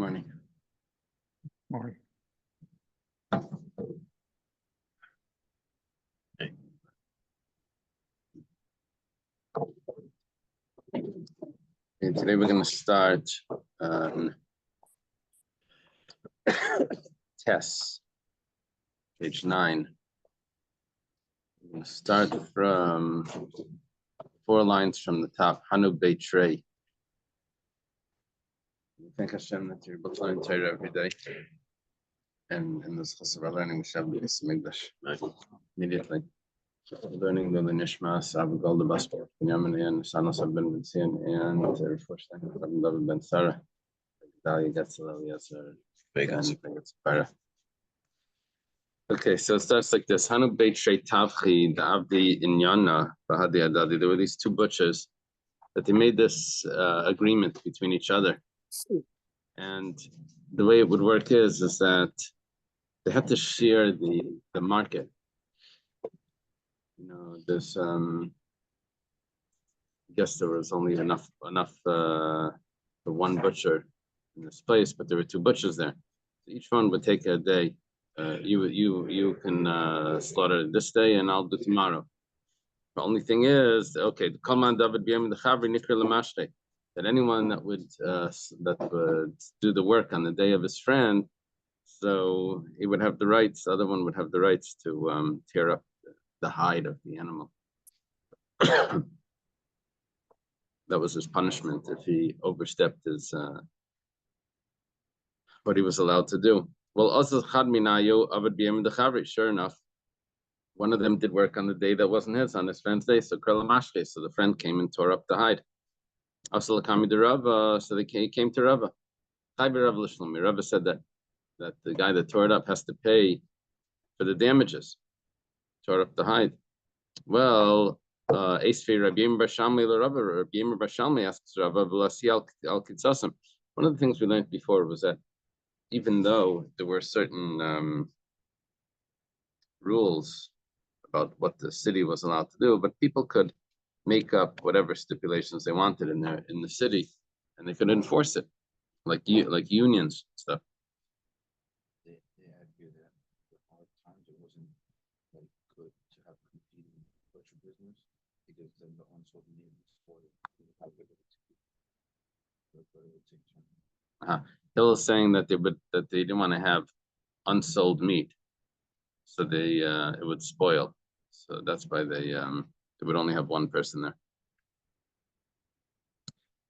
Morning. Morning. Okay, today we're going to start tests, page 9. We're going to start from 4 lines from the top. Hanu Beitrei. Thank Hashem that you're able to learn Torah every day. And in this class we're learning Shabbat English immediately. Learning the Nishmas, Abigail the Basra, Benjamin, and Sanos Ben Vincian, and Rabbi David Ben Sarah. Dalia gets a little yes, okay, so it starts like this. Hanu Beit Shrei Tavchi, the Abdi Inyana, Bahadi Adadi. There were these 2 butchers that they made this agreement between each other. And the way it would work is that they had to share the market. You know, this I guess there was only enough for 1 butcher in this place, but there were 2 butchers there. So each one would take a day. You can slaughter this day, and I'll do tomorrow. The only thing is, okay, the Kalman David B'Yam the Chavri Nikra Lamashte, that anyone that would do the work on the day of his friend, so he would have the rights. The other one would have the rights to tear up the hide of the animal. That was his punishment if he overstepped his what he was allowed to do. Well, also sure enough, one of them did work on the day that wasn't his, on his friend's day. So so the friend came and tore up the hide. Also, so he came to Rava. Rava said that the guy that tore it up has to pay for the damages. Tore up the hide. Well, Esfei Rabbi Yirmiyah Bar Shalmei l'Rava. Rabbi Yirmiyah Bar Shalmei asks Rava, "V'lasi al kitzasam." One of the things we learned before was that even though there were certain rules about what the city was allowed to do, but people could make up whatever stipulations they wanted in the city, and they could enforce it, like unions and stuff. They argue that at hard times it wasn't like good to have competing butcher business because then the unsold meat was spoiled. Hill is saying that they didn't want to have unsold meat, so it would spoil. So that's why they would only have 1 person there.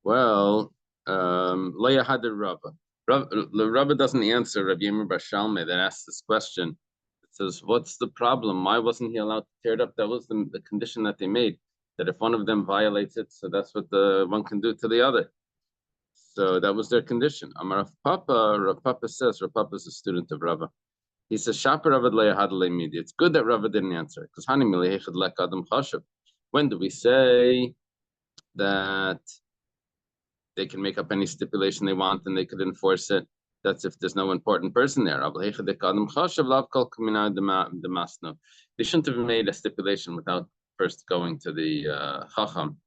Well, Leia had the Rabba. Rabba doesn't answer Rabbi Yirmiyah Bar Shalmei that asked this question. It says, "What's the problem? Why wasn't he allowed to tear it up?" That was the condition that they made. That if one of them violates it, so that's what the one can do to the other. So that was their condition. Amar Rav Papa says, Rav Papa is a student of Rava. He says, it's good that Rava didn't answer. Because when do we say that they can make up any stipulation they want and they could enforce it? That's if there's no important person there. They shouldn't have made a stipulation without first going to the Chacham,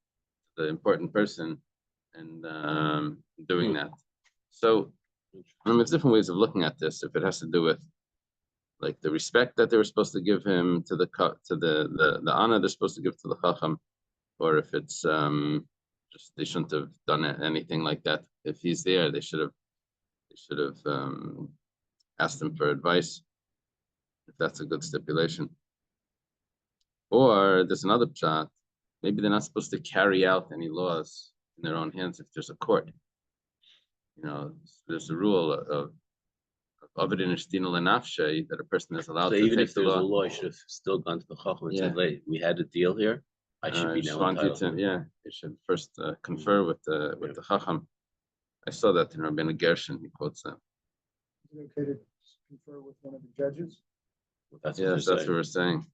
the important person, and doing that. So there's different ways of looking at this. If it has to do with like the respect that they were supposed to give him, to the honor they're supposed to give to the Chacham, or if it's just they shouldn't have done anything like that. If he's there, they should have asked him for advice, if that's a good stipulation. Or there's another pshat. Maybe they're not supposed to carry out any laws in their own hands if there's a court. You know, there's a rule of Ovid that a person is allowed to even take if the there's law. a law, I should have still gone to the Chacham and said, "Wait, we had a deal here. I should be now entitled." You should first confer with the Chacham. I saw that in Rabbeinu Gershon. He quotes that. Is it okay to confer with one of the judges? That's what we're saying.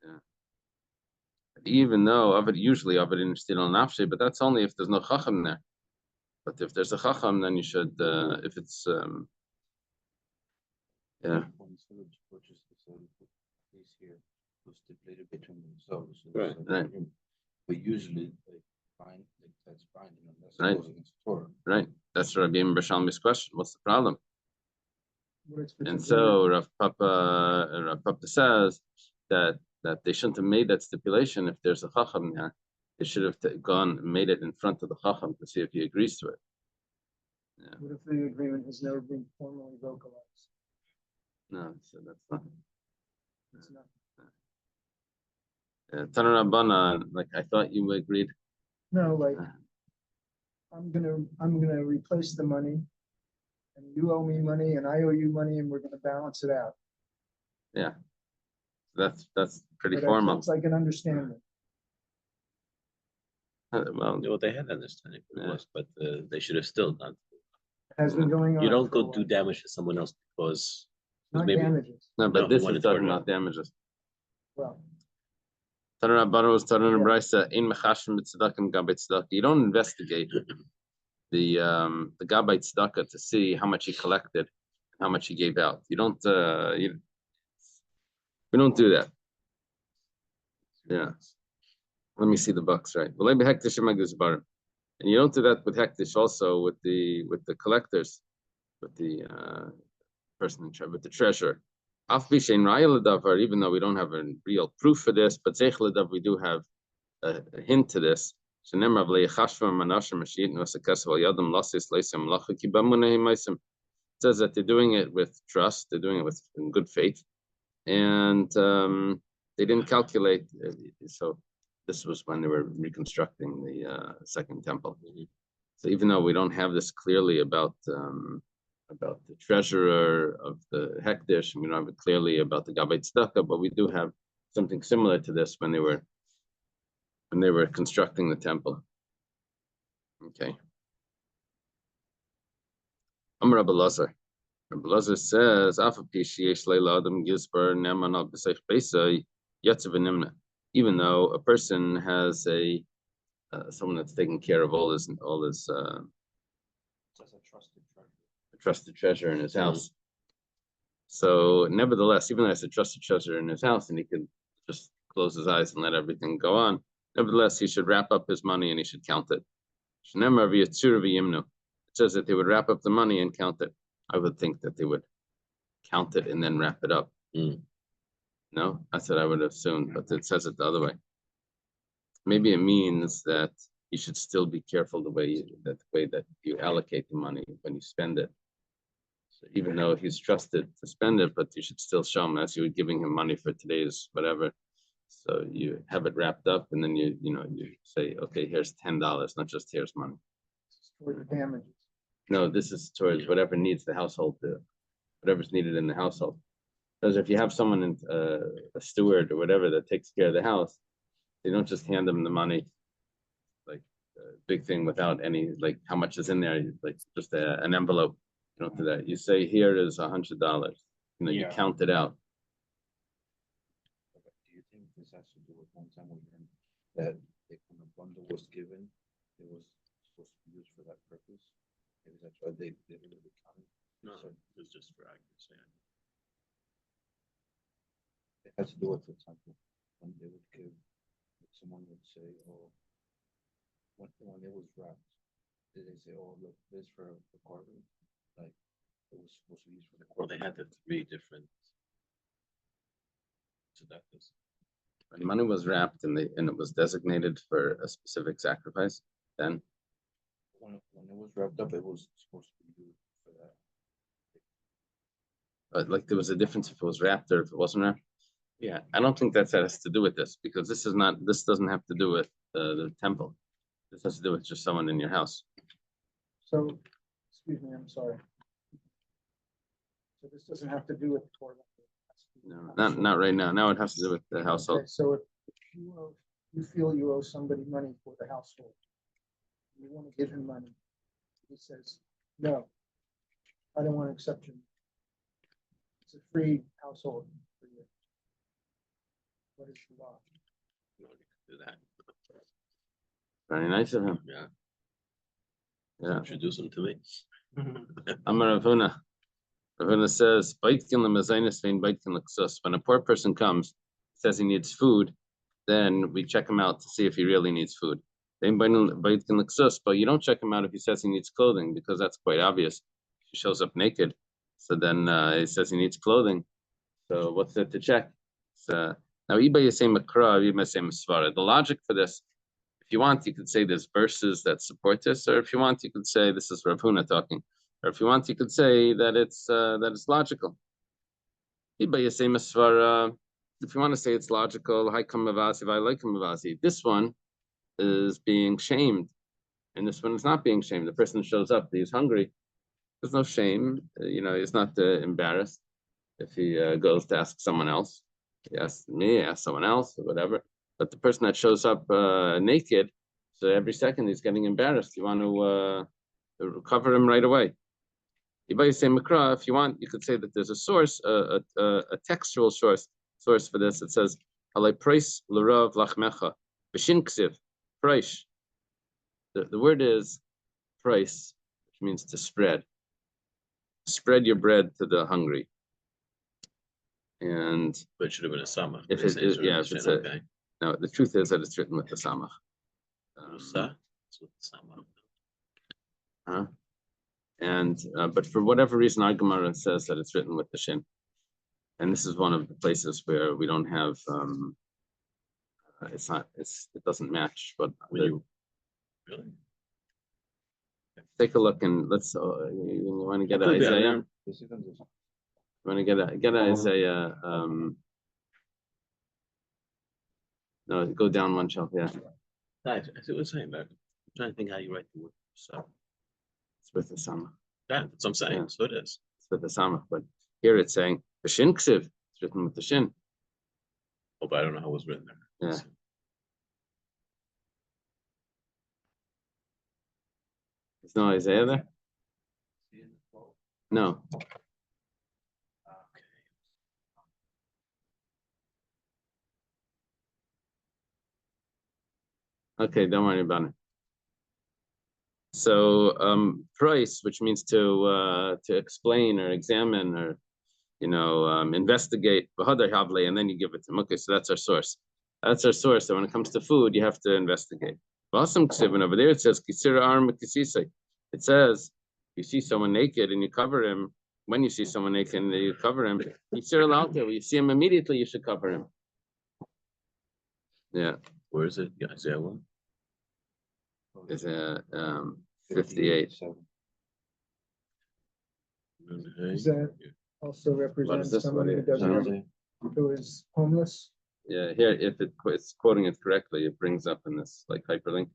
Yeah. Even though usually Ovid in nafshe, but that's only if there's no Chacham there. But if there's a Chacham, then you should, if it's, yeah. Stipulated between themselves. Right. But usually, fine, that's fine, unless Right. it goes against Torah. Right? That's Rabbi Bashalmi's question. What's the problem? What it's And particular- so Rav Papa says that they shouldn't have made that stipulation if there's a chacham there. They should have gone and made it in front of the chacham to see if he agrees to it. What if the agreement has never been formally vocalized? No, so that's not. It's not. Taner Rabbana, like I thought you agreed. No, like, I'm gonna replace the money. And you owe me money and I owe you money and we're gonna balance it out. Yeah, that's pretty But formal. it's like an understanding. Well, Well, they had understanding what it Yeah. was, but they should have still done. It has been going on. You don't for a go do while. damage to someone else because Not maybe damages. no, but No, this he wanted is to talking turn it about damages. Well, Taner Rabbana was Taner Yeah. Brisa in mechashim tzedakah gabbai tzedakah. You don't investigate the gabbai tzedakah to see how much he collected, how much he gave out. You don't. We don't do that. Yeah. Let me see the bucks, right? And you don't do that with hektish also with the collectors, with the person in charge, with the treasurer. Even though we don't have a real proof for this, but we do have a hint to this. It says that they're doing it with trust, they're doing it in good faith, and they didn't calculate. So this was when they were reconstructing the second temple. So even though we don't have this clearly about the treasurer of the hektish, and we don't have it clearly about the gabbai tzedakah, but we do have something similar to this when they were constructing the temple. Okay. Amar Rabbi Lazar. Rabbi Lazar says, even though a person has someone that's taking care of all his That's a trusted treasure. trusted treasure in his house. So nevertheless, even though it's a trusted treasure in his house and he could just close his eyes and let everything go on, nevertheless, he should wrap up his money and he should count it. It says that they would wrap up the money and count it. I would think that they would count it and then wrap it up. No, that's what I would assume, but it says it the other way. Maybe it means that you should still be careful the way that you allocate the money when you spend it. So even though he's trusted to spend it, but you should still show him as you were giving him money for today's whatever. So you have it wrapped up, and then you say, okay, here's $10, not just here's money. for the damages. No, this is towards whatever needs the household whatever's needed in the household. Because if you have someone in a steward or whatever that takes care of the house, they don't just hand them the money, like a big thing without any, like how much is in there, like just an envelope. You don't do that. You say, here is $100. You Yeah. count it out. Do you think this has to do with one time that when a bundle was given, it was supposed to be used for that purpose? Maybe that's why they really counted. No, So it was just for accuracy. it has to do with, for example, when they would give, someone would say, oh, when it was wrapped, did they say, oh, look, this for the carving? Like, it was supposed to be used for the Well, they carving. had the 3 different tzedakahs. When money was wrapped and it was designated for a specific sacrifice, then When it was wrapped up, it was supposed to be used for that. like there was a difference if it was wrapped or if it wasn't wrapped. Yeah, I don't think that has to do with this because this doesn't have to do with the temple. This has to do with just someone in your house. So, excuse me, I'm sorry. So this doesn't have to do with Torah. No, not right now. Now it has to do with the household. Okay, so if you feel you owe somebody money for the household, you want to give him money, he says, no, I don't want to accept you. It's a free household for you. What is the law? No, you could do that. Very nice of him. Yeah. Yeah. Introduce them to me. Amar Ravuna. Ravuna says, when a poor person comes, says he needs food, then we check him out to see if he really needs food. But you don't check him out if he says he needs clothing, because that's quite obvious. If he shows up naked, so then he says he needs clothing. So what's there to check? So now you say makra, you may say masvara. The logic for this, if you want, you could say there's verses that support this, or if you want, you could say this is Rav Huna talking, or if you want, you could say that it's logical. You say masvara. If you want to say it's logical, this one is being shamed, and this one is not being shamed. The person shows up, he's hungry. There's no shame. He's not embarrassed if he goes to ask someone else. He asks me, asks someone else, or whatever. But the person that shows up naked, so every second he's getting embarrassed. You want to cover him right away. You say makra, if you want, you could say that there's a source, a textual source for this. It says, "Alay price l'rav lachmecha b'shin ksiv price." The word is price, which means to spread. Spread your bread to the hungry. And but it should have been a samach. If it's okay. No, the truth is that it's written with the samach. It's with the samach. And but for whatever reason, our Gemara says that it's written with the shin, and this is one of the places where we don't have. It doesn't match. But really take a look and let's. You want to get Isaiah? You want to get Isaiah? No, go down one shelf. Yeah. I see what you're saying, but I'm trying to think how you write the word. So it's with the samach. Yeah, that's what I'm saying. Yeah. So it is. It's with the samach, but here it's saying the shin ksiv. It's written with the shin. Oh, but I don't know how it was written there. Yeah. There's no Isaiah there? No. Okay, don't worry about it. So price, which means to explain or examine or investigate, and then you give it to them. Okay, so that's our source. That's our source. So when it comes to food, you have to investigate. Over there it says it says you see someone naked and you cover him. When you see someone naked and you cover him, when you see him immediately, you should cover him. Yeah. Where is it? Yeah, Isaiah 1. Is 58. Does that also represent someone who is homeless? Yeah, here if it's quoting it correctly, it brings up in this like hyperlink.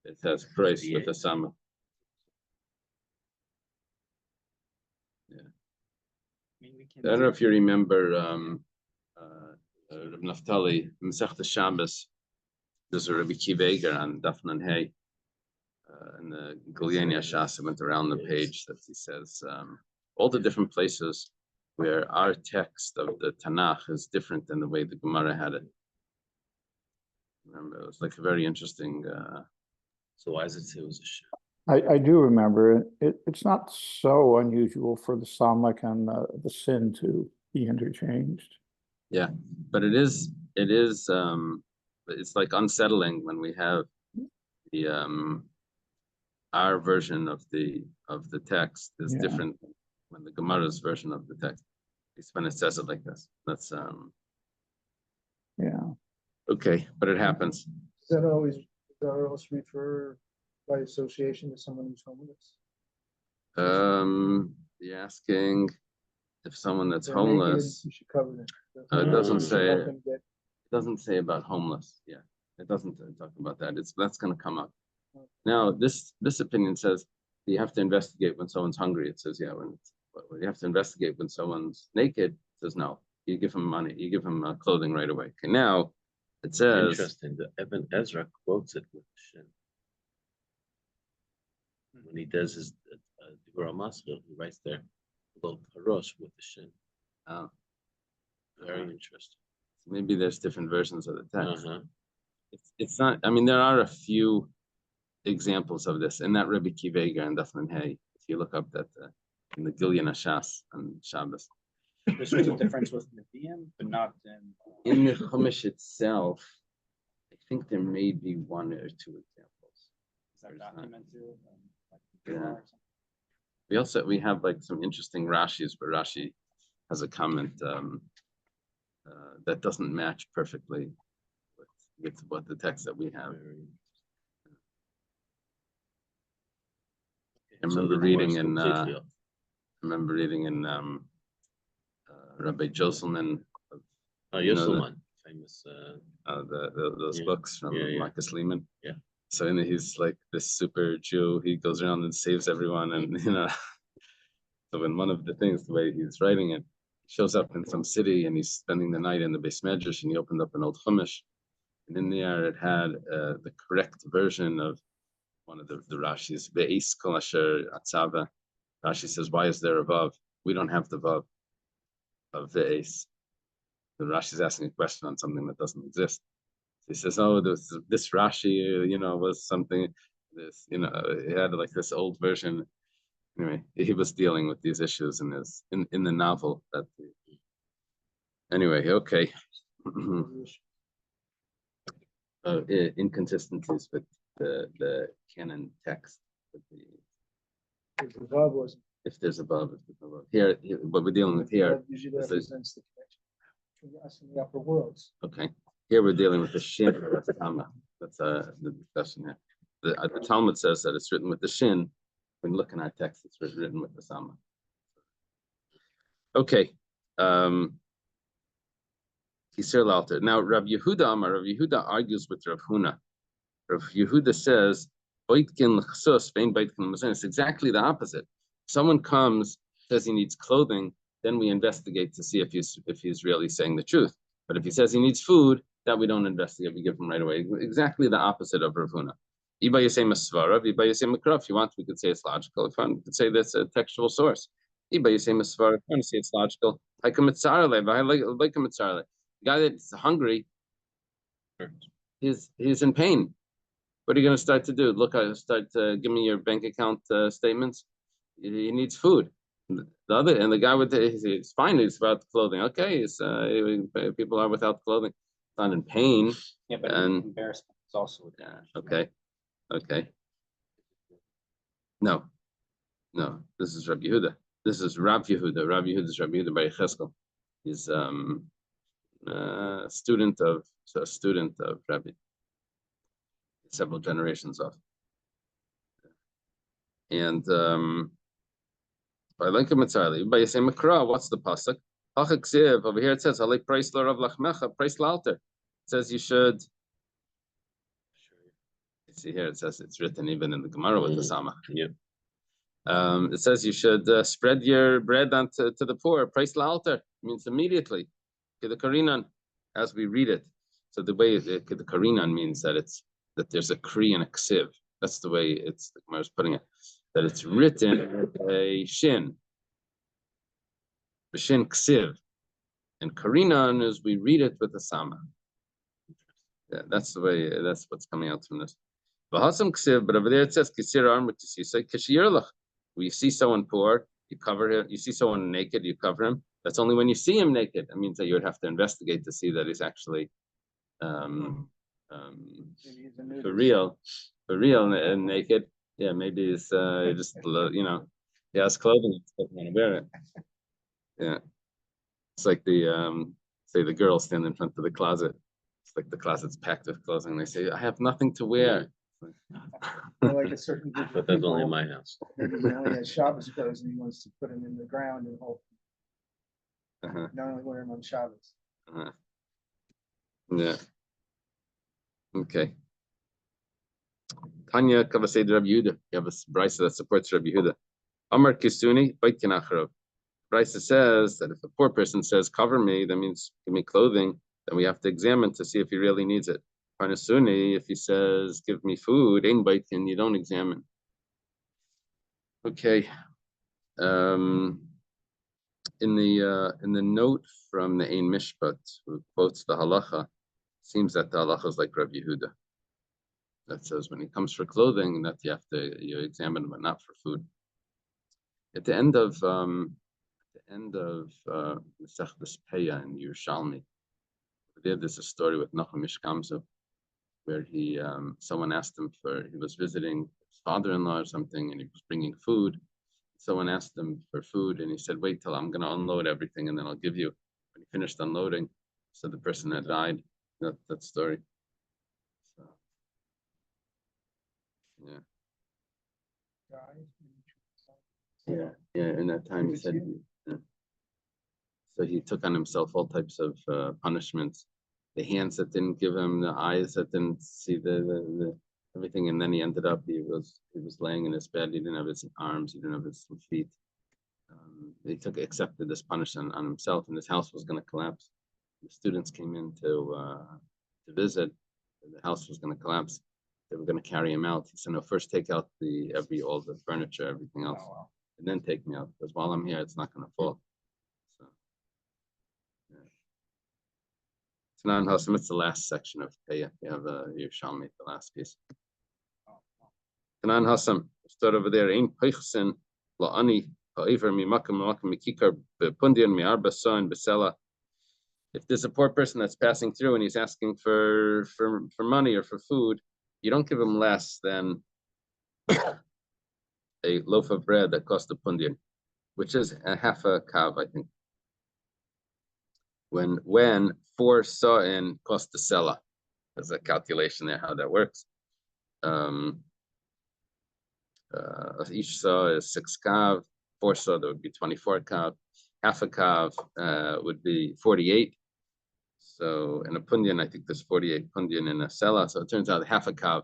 It has price with a sama. Yeah. I don't know if you remember Reb Naftali, Masechta Shabbos. There's a Rabbi Kiva on Daf Hey. And the Gilyani Ashasa went around the page that he says all the different places where our text of the Tanakh is different than the way the Gemara had it. Remember, it was like a very interesting. So why does it say it was a shit? I do remember it. It's not so unusual for the samach and the sin to be interchanged. Yeah, but it is. It's like unsettling when we have the our version of the text is different when the Gemara's version of the text. It's when it says it like this. That's yeah. Okay, but it happens. Does that always refer by association to someone who's homeless? You're asking if someone that's They're homeless. naked, you should cover them. It doesn't say. Help them get. It doesn't say about homeless. Yeah, it doesn't talk about that. That's going to come up. Now, this opinion says you have to investigate when someone's hungry. It says, when you have to investigate when someone's naked. It says no. You give him money. You give him clothing right away. Okay, now it says. Interesting. The Ibn Ezra quotes it with the shin. When he does his Dibur Maskil, he writes there below Parosh with the shin. Oh, very interesting. Maybe there's different versions of the text. It's not. I mean, there are a few examples of this in that Rebbe Kivega and Daf Hey. If you look up that in the Gilyan Ashas and Shabbos. There's a difference with Nevi'im, but not in the Chumash itself. I think there may be one or two examples. Is that There's not. documented? Like, Yeah. or something? We have like some interesting Rashis where Rashi has a comment that doesn't match perfectly with what the text that we have. I remember reading in Rabbi Joselman, you know, Yoselman, famous. those Yeah. books from Yeah, yeah. Marcus Lehman. Yeah. So he's like this super Jew. He goes around and saves everyone, and So in one of the things, the way he's writing it, he shows up in some city and he's spending the night in the Beis Medrash, and he opened up an old Chumash, and in there it had the correct version of one of the Rashis, Ve'is kol asher atzava. Rashi says, why is there a vav? We don't have the vav of Ve'is. The Rashi is asking a question on something that doesn't exist. He says, oh, this Rashi, was something, he had like this old version. Anyway, he was dealing with these issues in the novel. Anyway, okay. Inconsistencies with the canon text. If the vav wasn't. If there's a vav, if there's no vav. Here, what we're dealing with here. Vav usually represents the connection between us and the upper worlds. Okay, here we're dealing with the shin. That's Tama. That's the discussion here. The Talmud says that it's written with the shin. When looking at text, it's written with the Sama. Okay. Kisir Lalter. Now, Rav Yehuda argues with Rav Huna. Rav Yehuda says, it's exactly the opposite. Someone comes, says he needs clothing, then we investigate to see if he's really saying the truth. But if he says he needs food, that we don't investigate, we give him right away. Exactly the opposite of Rav Huna. If you want, we could say it's logical. If we could say that's a textual source. If you say it's logical. The guy that's hungry, he's in pain. What are you going to start to do? Give me your bank account statements. He needs food. The guy he's fine. He's without clothing. Okay, people are without clothing. Not in pain. Yeah, but embarrassment is also. Okay. Okay. No. This is Rabbi Yehuda. This is Rav Yehuda. Rav Yehuda is Rabbi Yehuda Bar Yecheskel. He's a student of Rabbi. Several generations off. And I like him entirely. But you say Makra, what's the pasuk? Over here it says, "Halei price la Rav Lachmecha, price la alter." It says you should. See here, it says it's written even in the Gemara with the Sama. Yeah. It says you should spread your bread to the poor. Price la alter means immediately. The Karinan, as we read it. So the way the Karinan means that there's a kri and a ksiv. That's the way the Gemara is putting it. That it's written with a shin. The shin ksiv. And Karinan is we read it with a sama. Yeah, that's the way. That's what's coming out from this. But over there it says kisir arm kishirlach. When you see someone poor, you cover him. You see someone naked, you cover him. That's only when you see him naked. That means that you would have to investigate to see that he's actually for real and naked. Yeah, maybe he's just he has clothing, he doesn't want to wear it. Yeah, it's like say the girls stand in front of the closet. It's like the closet's packed with clothing. They say, "I have nothing to wear." Like a certain group of But that's only in people, my house. maybe he only has Shabbos clothes and he wants to put them in the ground and hope not only wear them on Shabbos. Yeah. Okay. Tanya Kavased Rabbi Yehuda. You have a brisa that supports Rabbi Yehuda. Amar Kisuni, Bait Kinacharov. Brisa says that if a poor person says, "Cover me," that means give me clothing, then we have to examine to see if he really needs it. Parnasuni, if he says, "Give me food," Ein Baitin, you don't examine. Okay. In the note from the Ein Mishpat, who quotes the halacha, seems that the halacha is like Rabbi Yehuda. That says when it comes for clothing, that you examine, but not for food. At the end of Mesechus Peya in Yerushalmi, there's a story with Nachum Ishkamzu. where someone asked him he was visiting his father-in-law or something, and he was bringing food. Someone asked him for food, and he said, "Wait till I'm going to unload everything, and then I'll give you." When he finished unloading, so the person had died. That story. So, yeah. In that time, he said. Yeah. So he took on himself all types of punishments. The hands that didn't give him, the eyes that didn't see the everything, and then he ended up he was laying in his bed. He didn't have his arms, he didn't have his feet. He accepted this punishment on himself, and his house was going to collapse. The students came in to visit. The house was going to collapse. They were going to carry him out. He said, "No, first take out all the furniture, everything else, and then take me out, because while I'm here, it's not going to fall." So, yeah. It's not Hashem. It's the last section of Peah. You have Yerushalmi, the last piece. Kanan Hashem, start over there. Ein Peichsen la'ani ha'ever mimakam mikikar bepundian mi'arba sa'in besela. If there's a poor person that's passing through and he's asking for money or for food, you don't give him less than a loaf of bread that cost a pundian, which is a half a kav, I think. When 4 sa'in cost a sela, there's a calculation there how that works. Each saw is 6 kav. 4 saw, that would be 24 kav. Half a kav would be 48. So in a pundian, I think there's 48 pundian in a sela. So it turns out half a kav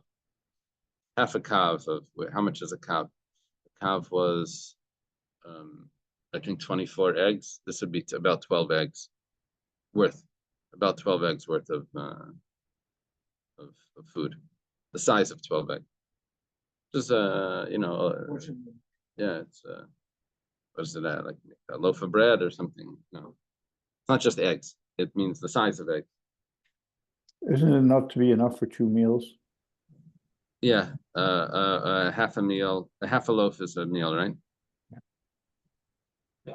of, how much is a kav? A kav was, I think 24 eggs. This would be about 12 eggs worth, of food, the size of 12 eggs. Just yeah, it's what is it like a loaf of bread or something? No, it's not just eggs. It means the size of eggs. Isn't it enough to be enough for 2 meals? Yeah, half a meal, half a loaf is a meal, right?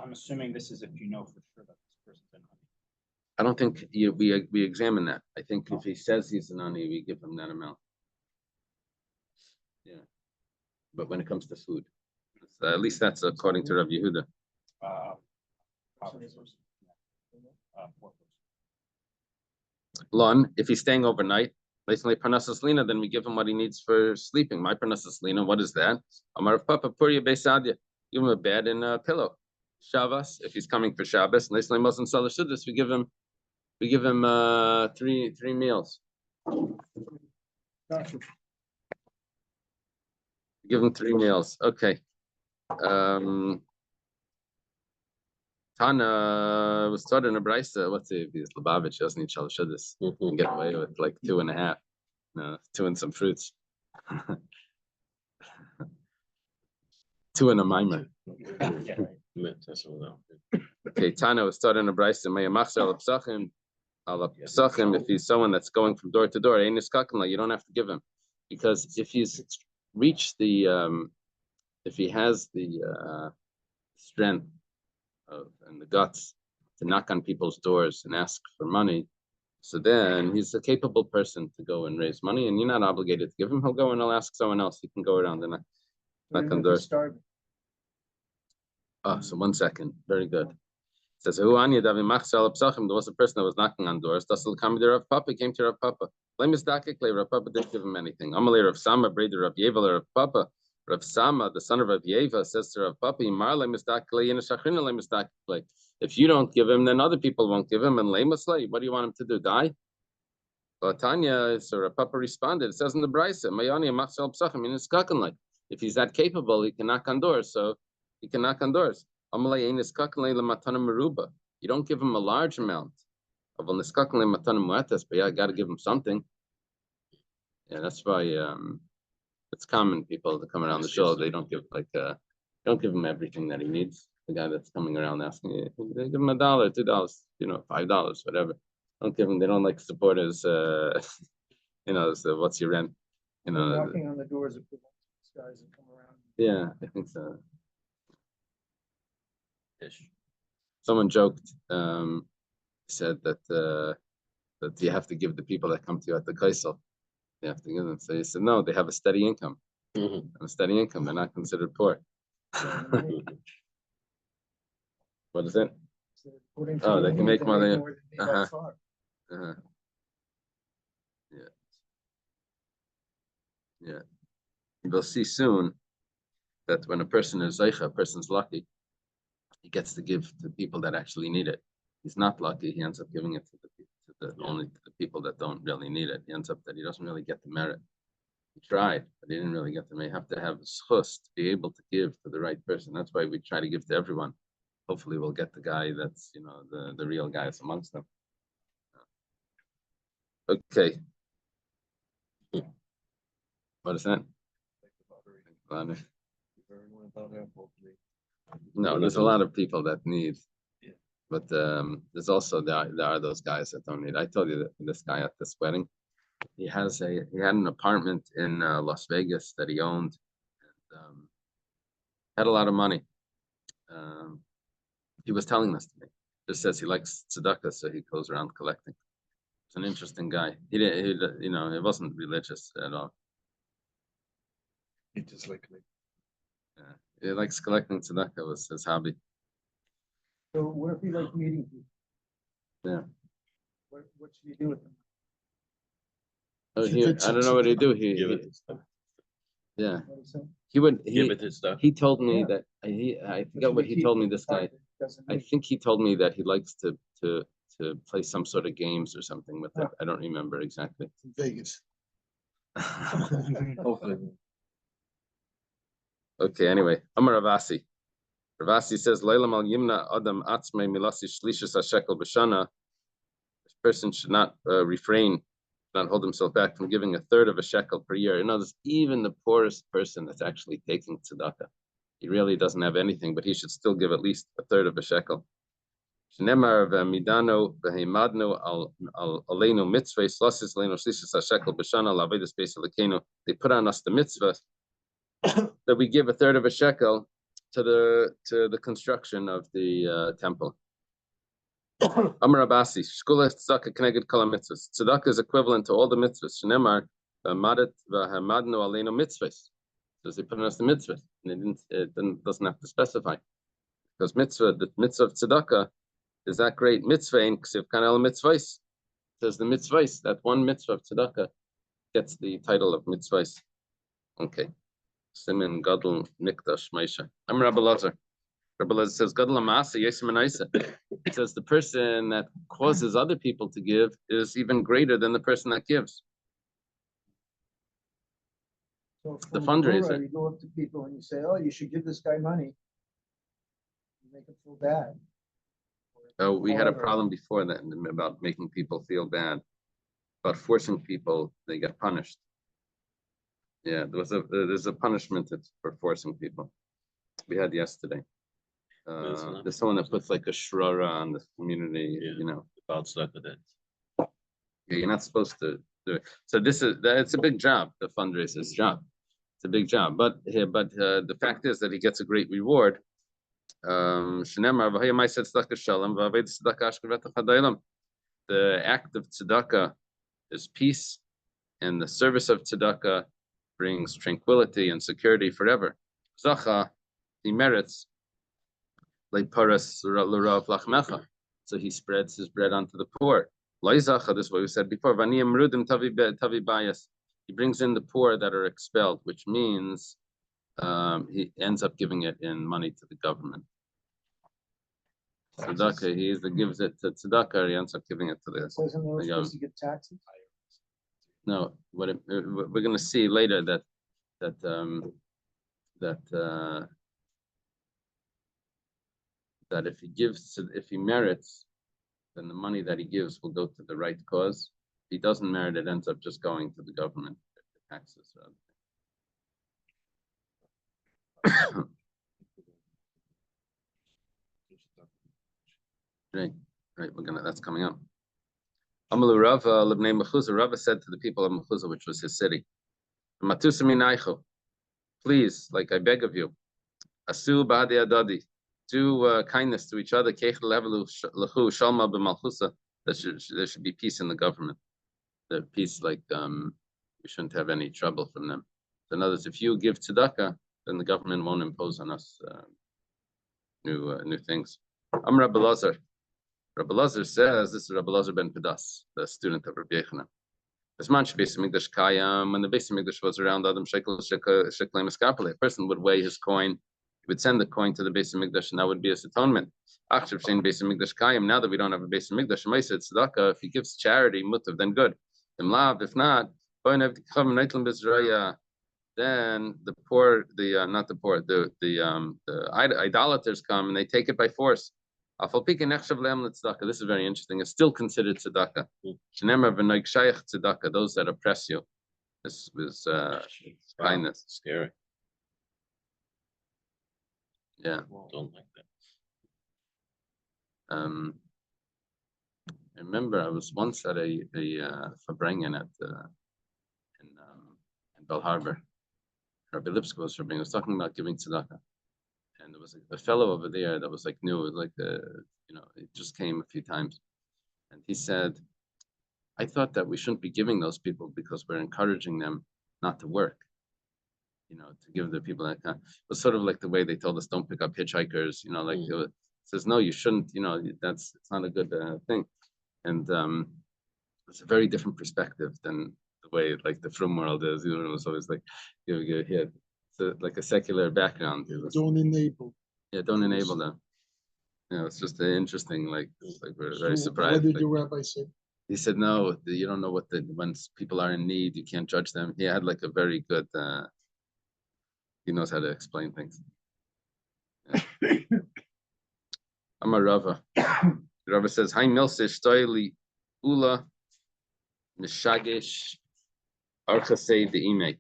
I'm assuming this is if you know for sure that this person's in honey. I don't think we examine that. I think if he says he's an ani, we give him that amount. Yeah, but when it comes to food, at least that's according to Rav Yehuda. Lon, if he's staying overnight, then we give him what he needs for sleeping. My parnasas, what is that? Amar Papa Purya Beisadia. Give him a bed and a pillow. Shabbos, if he's coming for Shabbos, we give him 3 meals. Gotcha. Give him 3 meals. Okay. Tana was taught in a brisa. What's it? Because Lubavitch doesn't eat shalashudis. You can get away with like 2.5. No, 2 and some fruits. 2 and a mimer. Okay, Tana was taught in a brisa. If he's someone that's going from door to door, you don't have to give him, because if he's reached if he has the strength and the guts to knock on people's doors and ask for money, so then he's a capable person to go and raise money, and you're not obligated to give him. He'll go and he'll ask someone else. He can go around and knock on doors. Oh, so 1 second. Very good. It says, there was a person that was knocking on doors. Rav Papa came to Rav Papa. Rav Papa didn't give him anything. Amalei Rav Sama, Breder Rav Yevel, Rav Papa. Rav Sama, the son of Rav Yeva, says to Rav Papa, if you don't give him, then other people won't give him. And Lemaslay, what do you want him to do? Die? Tanya, so Rav Papa responded, it says in the Brisa, if he's that capable, he can knock on doors. So he can knock on doors. You don't give him a large amount of but yeah, I got to give him something. Yeah, that's why it's common people to come around the show. They don't give don't give him everything that he needs. The guy that's coming around asking, they give him $1, $2, $5, whatever. Don't give him. They don't like supporters. So what's your rent? Knocking on the doors of these guys that come around. Yeah, I think so. Someone joked, said that you have to give the people that come to you at the kaisel. You have to give them. So he said, no, they have a steady income. Mhm. A steady income, they're not considered poor. What is it? According to Oh, they your can needs, make more than- than me by uh-huh. far. Uh-huh. Yeah. We'll see soon that when a person is zeicha, a person's lucky, he gets to give to people that actually need it. He's not lucky, he ends up giving it to only to the people that don't really need it. He ends up that he doesn't really get the merit. He tried, but he didn't really get the merit. You have to have a schus to be able to give to the right person. That's why we try to give to everyone. Hopefully we'll get the guy that's, the real guys amongst them. Okay. What is that? No, there's a lot of people that need, but there's also there are those guys that don't need. I told you that this guy at this wedding, he had an apartment in Las Vegas that he owned, and had a lot of money. He was telling this to me. Just says he likes tzedakah, so he goes around collecting. He's an interesting guy. He wasn't religious at all. He just like Yeah. He likes collecting tzedakah, was his hobby. So what if he likes meeting people? Yeah. What should he do with them? Oh, I don't know what he'd do. Give it his stuff. Yeah. What he said? He Give it his stuff. he told me Yeah. that I What forgot should what he he keep? told me. This guy, Doesn't I need. think he told me that he likes to play some sort of games or something with it. Huh. I don't remember exactly. Vegas. Okay, anyway, Amar Ravasi. Ravasi says, Leilam al yimna adam atzmei milasi shlishas hashekel b'shana. This person should not refrain, not hold himself back from giving a third of a shekel per year. In other words, even the poorest person that's actually taking tzedakah, he really doesn't have anything, but he should still give at least a third of a shekel. Shnemar v'midano v'heimadno al aleinu mitzvah slasis leinu shlishas hashekel b'shana la'avedus beis Elokeinu. They put on us the mitzvah that we give a third of a shekel to the construction of the temple. Amar Abasi, Shkula tzedakah k'neged kol mitzvahs. Tzedakah is equivalent to all the mitzvahs. Shnemar v'hamadet v'hamadnu aleinu mitzvahs. So they put on us the mitzvahs, and it doesn't have to specify, because the mitzvah of tzedakah is that great mitzvah in ksiv kan el mitzvahs. Says the mitzvahs, that one mitzvah of tzedakah gets the title of mitzvahs. Okay. Simin Gadol Mikdash Maisha. I'm Rabbi Lazar. Rabbi Lazar says Gadol Amasa Yesim Anaisa. It says the person that causes other people to give is even greater than the person that gives. So The from fundraiser. Torah, you go up to people and you say, "Oh, you should give this guy money." You make him feel bad. Oh, we had a However, problem before that about making people feel bad, about forcing people, they get punished. Yeah, there's a punishment for forcing people. We had yesterday. There's someone that puts like a shrara on the community, About tzedakah that. Yeah, you're not supposed to do it. So it's a big job, the fundraiser's job. It's a big job, but the fact is that he gets a great reward. The act of tzedakah is peace, and the service of tzedakah brings tranquility and security forever. Zacha, he merits like paras l'rav lachmecha. So he spreads his bread onto the poor. Loizacha, this is what we said before. Vaniyam rudim tavi bias. He brings in the poor that are expelled, which means he ends up giving it in money to the government. Tzedakah, he either gives it to tzedakah, or he ends up giving it to the Doesn't they're government. supposed to give taxes? No, we're going to see later that if he merits, then the money that he gives will go to the right cause. If he doesn't merit, it ends up just going to the government, the taxes. Right, that's coming up. Amalu Rava Lebnei Mechuzah. Rava said to the people of Mechuzah, which was his city, Matusa minaycho, please, like I beg of you, asu ba'adi adadi, do kindness to each other. Keich levelu lechu shalma b'malchusa. There should be peace in the government. The peace, like we shouldn't have any trouble from them. So in other words, if you give tzedakah, then the government won't impose on us new things. I'm Rabbi Lazar. Rabbi Lazar says, this is Rabbi Lazar ben Pedas, the student of Rabbi Yechanan. This man Beis Hamikdash Kayam, when the Beis Hamikdash was around, Adam Shekel Eskapale, a person would weigh his coin, he would send the coin to the Beis Hamikdash, and that would be his atonement. After saying Beis Hamikdash Kayam, now that we don't have a Beis Hamikdash, Maisa tzedakah, if he gives charity, mutav, then good. If not, then the poor, not the poor, the idolaters come and they take it by force. This is very interesting. It's still considered tzedakah. Those that oppress you. This was kindness. Scary. Yeah. Don't like that. I remember I was once at a Fabrengen in Bell Harbor. Rabbi Lipsk was talking about giving tzedakah. And there was a fellow over there that was like new, like it just came a few times, and he said, "I thought that we shouldn't be giving those people because we're encouraging them not to work, to give the people that kind." It was sort of like the way they told us don't pick up hitchhikers, it says no, you shouldn't, it's not a good thing, and it's a very different perspective than the way like the frum world is. It's always like you hear. So like a secular background. Don't enable. Yeah, don't enable them. It's just interesting. Like we're very surprised. What did the rabbi say? He said, "No, you don't know when people are in need, you can't judge them." He had like a very good. He knows how to explain things. Yeah. I'm a Rava. The Rava says, "Hi milsish stoili ula mishagesh archasei deime."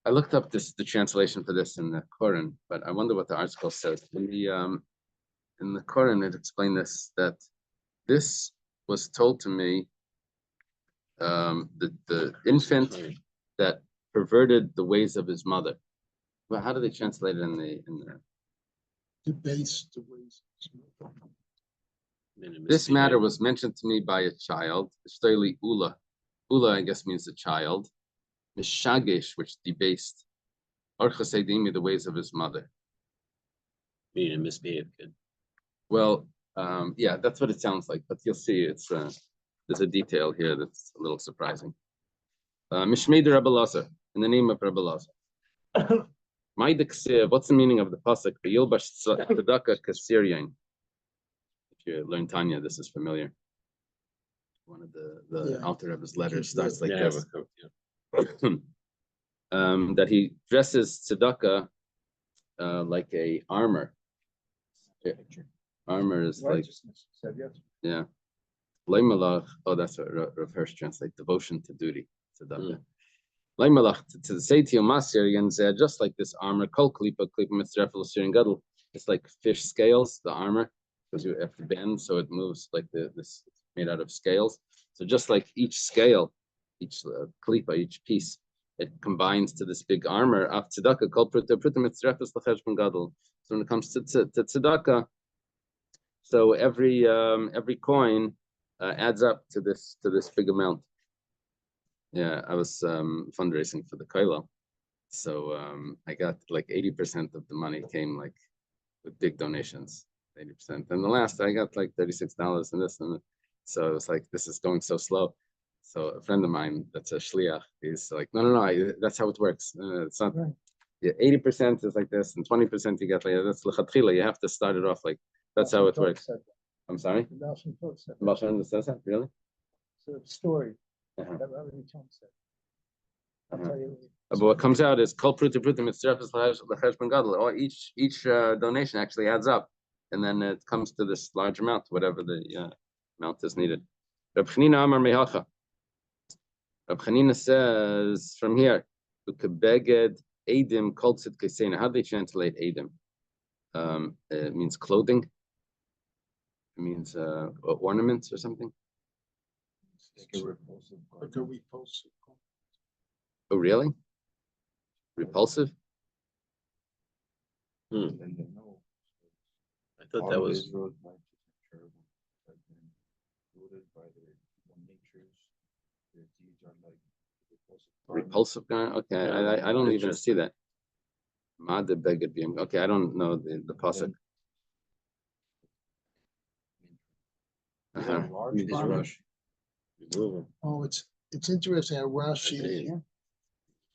I looked up the translation for this in the Quran, but I wonder what the article says. In the Quran, it explained that this was told to me, the infant that perverted the ways of his mother. Well, how do they translate it in the Debase the ways. This matter was mentioned to me by a child, Shtoli Ula. Ula, I guess, means a child. Mishagesh, which debased. Orchasedimi, the ways of his mother. Meaning a misbehaved kid. Well, yeah, that's what it sounds like, but you'll see there's a detail here that's a little surprising. Mishmei Rabbi Lazar, in the name of Rabbi Lazar. What's the meaning of the pasuk? Yilbash tzedakah kasiryain. If you learn Tanya, this is familiar. One of the author of his letters starts like this. That he dresses tzedakah like a armor. Armor is like, yeah. Leimalach, that's what Rav Hirsch translates, devotion to duty. Tzedakah. Leimalach, to say to you, Masir, just like this armor, kol klipa mitzrefel sirin gadol, it's like fish scales, the armor, because you have to bend, so it moves like this made out of scales. So just like each scale, each klipa, each piece, it combines to this big armor of tzedakah, kol pruta mitzrefel l'cheshbon gadol. So when it comes to tzedakah, so every coin adds up to this big amount. Yeah, I was fundraising for the kollel, so I got like 80% of the money came like with big donations, 80%, and the last I got like $36 and this and that. So it was like, this is going so slow. So a friend of mine that's a shliach, he's like, no, that's how it works. It's not. Right. Yeah, 80% is like this, and 20% you get like that's lechatchila. You have to start it off like that's how it works. I'm sorry. Balshan says that, really? It's a story. Uh-huh. I'll tell you. But what comes out is kol pruta mitzrefes l'cheshbon gadol. Or each donation actually adds up, and then it comes to this large amount, whatever the amount is needed. Reb Chanina Amar Mehacha. Reb Chanina says from here, ukebeged edim kol tzidkesena. How do they translate edim? It means clothing. It means ornaments or something. Like a repulsive. Oh, really? Repulsive? I thought that was. By their natures, their deeds are like Repulsive guy. Okay, I don't even see that. Mad the beged biyam. Okay, I don't know the pasuk. Uh-huh. Read this rush. Remove him. Oh, it's interesting how Rashi, Agreed.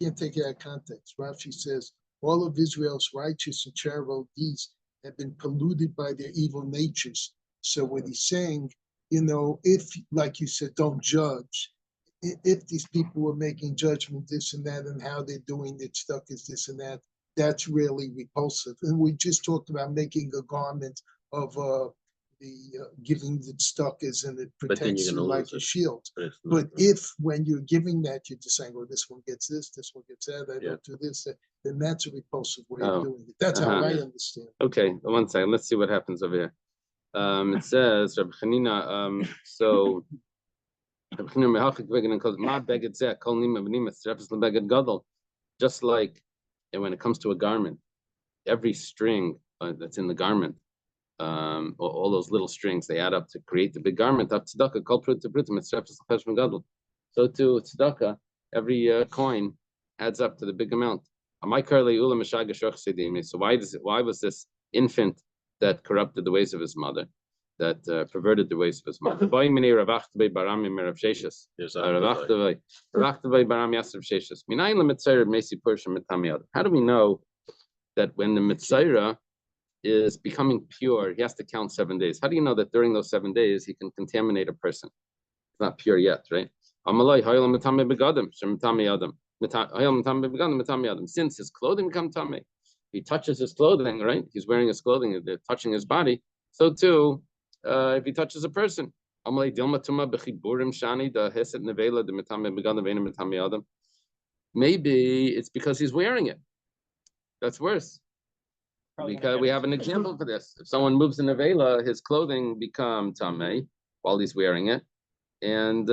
can't take it out of context. Rashi says, all of Israel's righteous and charitable deeds have been polluted by their evil natures. So what he's saying, if, like you said, don't judge. If these people were making judgment, this and that, and how they're doing it, stuck is this and that, that's really repulsive. And we just talked about making a garment of giving the stuck is, and it But then protects you're you gonna like lose a it. shield. But it's not But right. if when you're giving that, you're just saying, "Oh, this one gets this one gets that, I Yeah. don't do this," then that's a repulsive way Oh, of doing it. That's how uh-huh. I understand. Okay, 1 second. Let's see what happens over here. It says, Rabbi Chanina, so Rabbi Chanina, "Mehachik v'gin kol ma beged zeh, kol nima v'nima tzrefes lebeged gadol." Just like when it comes to a garment, every string that's in the garment, all those little strings, they add up to create the big garment. Up tzedakah, kol prut to prutim, tzrefes l'cheshbon gadol. So to tzedakah, every coin adds up to the big amount. So why was this infant that corrupted the ways of his mother, that perverted the ways of his mother? There's How do we know that when the Mitzayra is becoming pure, he has to count 7 days? How do you know that during those 7 days he can contaminate a person? It's not pure yet, right? Since his clothing become tamei, he touches his clothing, right? He's wearing his clothing, they're touching his body. So too, if he touches a person, maybe it's because he's wearing it. That's worse. Because we have an example for this. If someone moves in nevela, his clothing become tamei while he's wearing it. And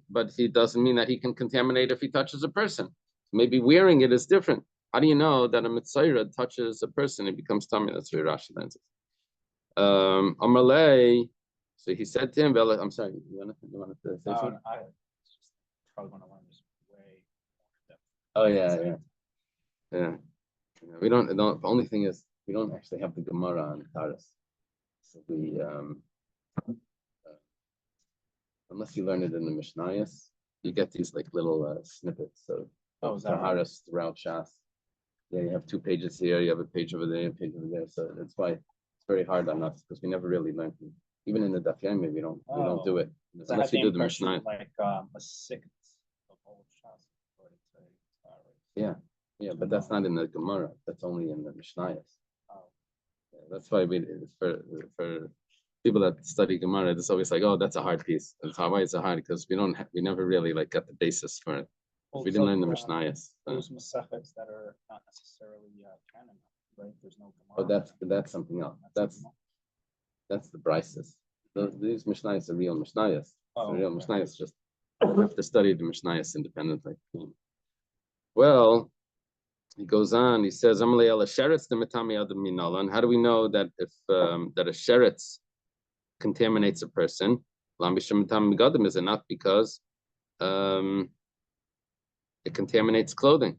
but he doesn't mean that he can contaminate if he touches a person. Maybe wearing it is different. How do you know that a mitzayra touches a person, it becomes tummy? That's where Rashi learns it. Amalei. So he said to him, I'm sorry, you want to say something? I probably want to learn this way more. Oh yeah. We don't. The only thing is we don't actually have the Gemara on Taras. So we unless you learn it in the Mishnayos, you get these like little snippets of Taharas throughout Shas. Yeah, you have 2 pages here, you have a page over there, a page over there. So that's why it's very hard on us because we never really learned it. Even in the Daf Yomi, we don't do it unless you do the Mishnah. Like a sixth of all Shas. Yeah, but that's not in the Gemara. That's only in the Mishnayos. Oh. Yeah, that's why for people that study Gemara, it's always like, oh, that's a hard piece. That's why it's a hard, because we never really like got the basis for it. If we didn't learn the Mishnayos. Those Masechets that are not necessarily canon, right? There's no Gemara. Oh, that's something else. That's the Brises. These Mishnayos are real Mishnayos. The real Mishnayos just have to study the Mishnayos independently. Well, he goes on. He says, and how do we know that if that a sheretz contaminates a person? Is it not because it contaminates clothing?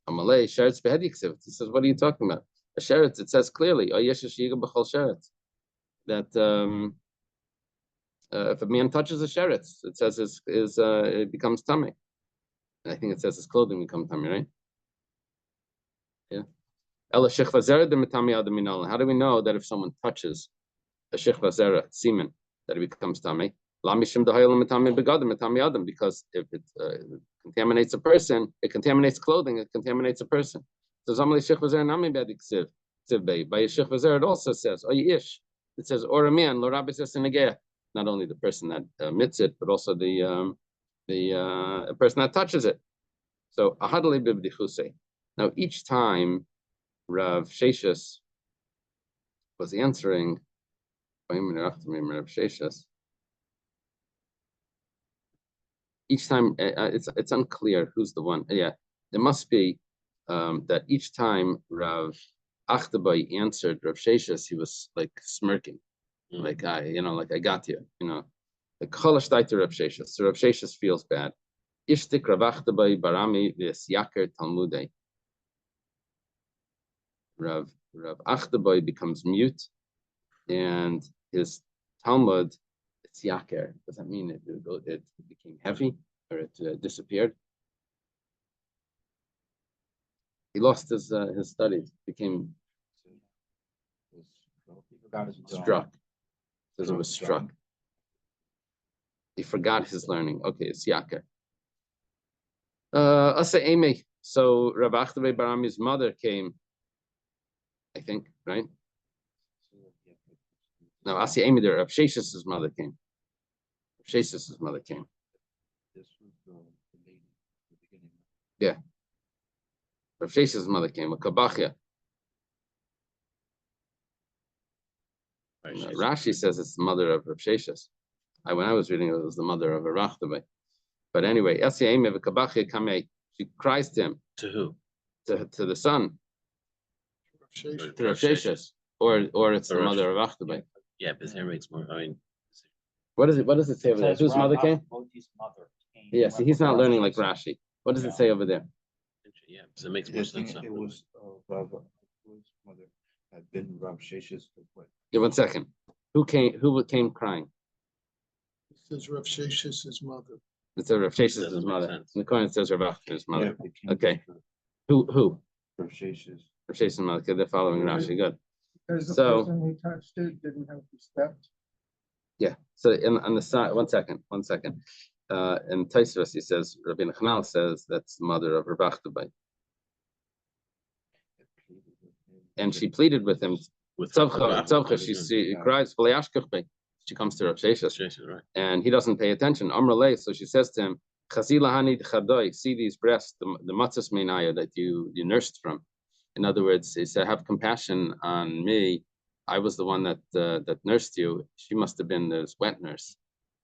He says, what are you talking about? A sheretz, it says clearly, that if a man touches a sheretz, it says it becomes tummy. I think it says his clothing becomes tummy, right? Yeah. How do we know that if someone touches a shechva zera, semen, that it becomes tummy? Because if it contaminates a person, it contaminates clothing, it contaminates a person. So by a shechva zera, it also says, it says, or a man, not only the person that emits it, but also the person that touches it. So now each time Rav Sheshis was answering, each time it's unclear who's the one. Yeah, there must be that each time Rav Achtabai answered Rav Sheshis, he was like smirking, like I got you, The Kholashtaiter Rav Sheshes. So Rav Sheshes feels bad. Ishtik Ravachtabai Barami Vis Yaker Talmudei. Rav Achtabai becomes mute, and his Talmud, it's Yaker. Does that mean it became heavy or it disappeared? He lost his studies, became struck. Says it was struck. He forgot his learning. Okay, it's Yaker. Asa Amy. So Rav Achtabai Barami's mother came, I think, right? No, Asi Amy there. Rav Shesh's mother came. Rav Shesh's mother came. This was the lady at the beginning. Yeah. Rav Shesh's mother came. A Kabachya. Rashi says it's the mother of Rav Sheshes. When I was reading it, was the mother of Rav Achtabai. But anyway, Asi Amy of a Kabachya Kamei. She cries to him. To who? To the son. Sheshes. To Rav Sheshes. Or it's the Or mother of Achtabai. Yeah, but his makes more. I mean, What does it say over there? Says Whose mother Rav came? Achbodi's mother came. Yeah, see, he's not learning like Rashi. What does it say over there? yeah, so it makes more I think sense. it was Rav Achbodi's mother had been Rav Shesh's what? Yeah, 1 second. Who came crying? It says Rav Shesh's mother. It says Rav Shesh's Doesn't make mother. sense. In the corner it says Rav Achta's mother. Yeah, it came Okay. after Who? Rav Shesh's. Rav Shesh's mother. Okay, they're following Rashi. Good. Because the So- person who touched it didn't have respect. Yeah. So on the side, 1 second. In Taisvas he says, Rabbi Nachman says that's the mother of Rav Achtabai. And she pleaded with him. With Tzavcha, she cries, she comes to Rav Sheshes. Right. And he doesn't pay attention. Amrale, so she says to him, Chazila Hanid Chadoi, see these breasts, the matzas meinaya that you nursed from. In other words, he said, have compassion on me. I was the one that nursed you. She must have been his wet nurse.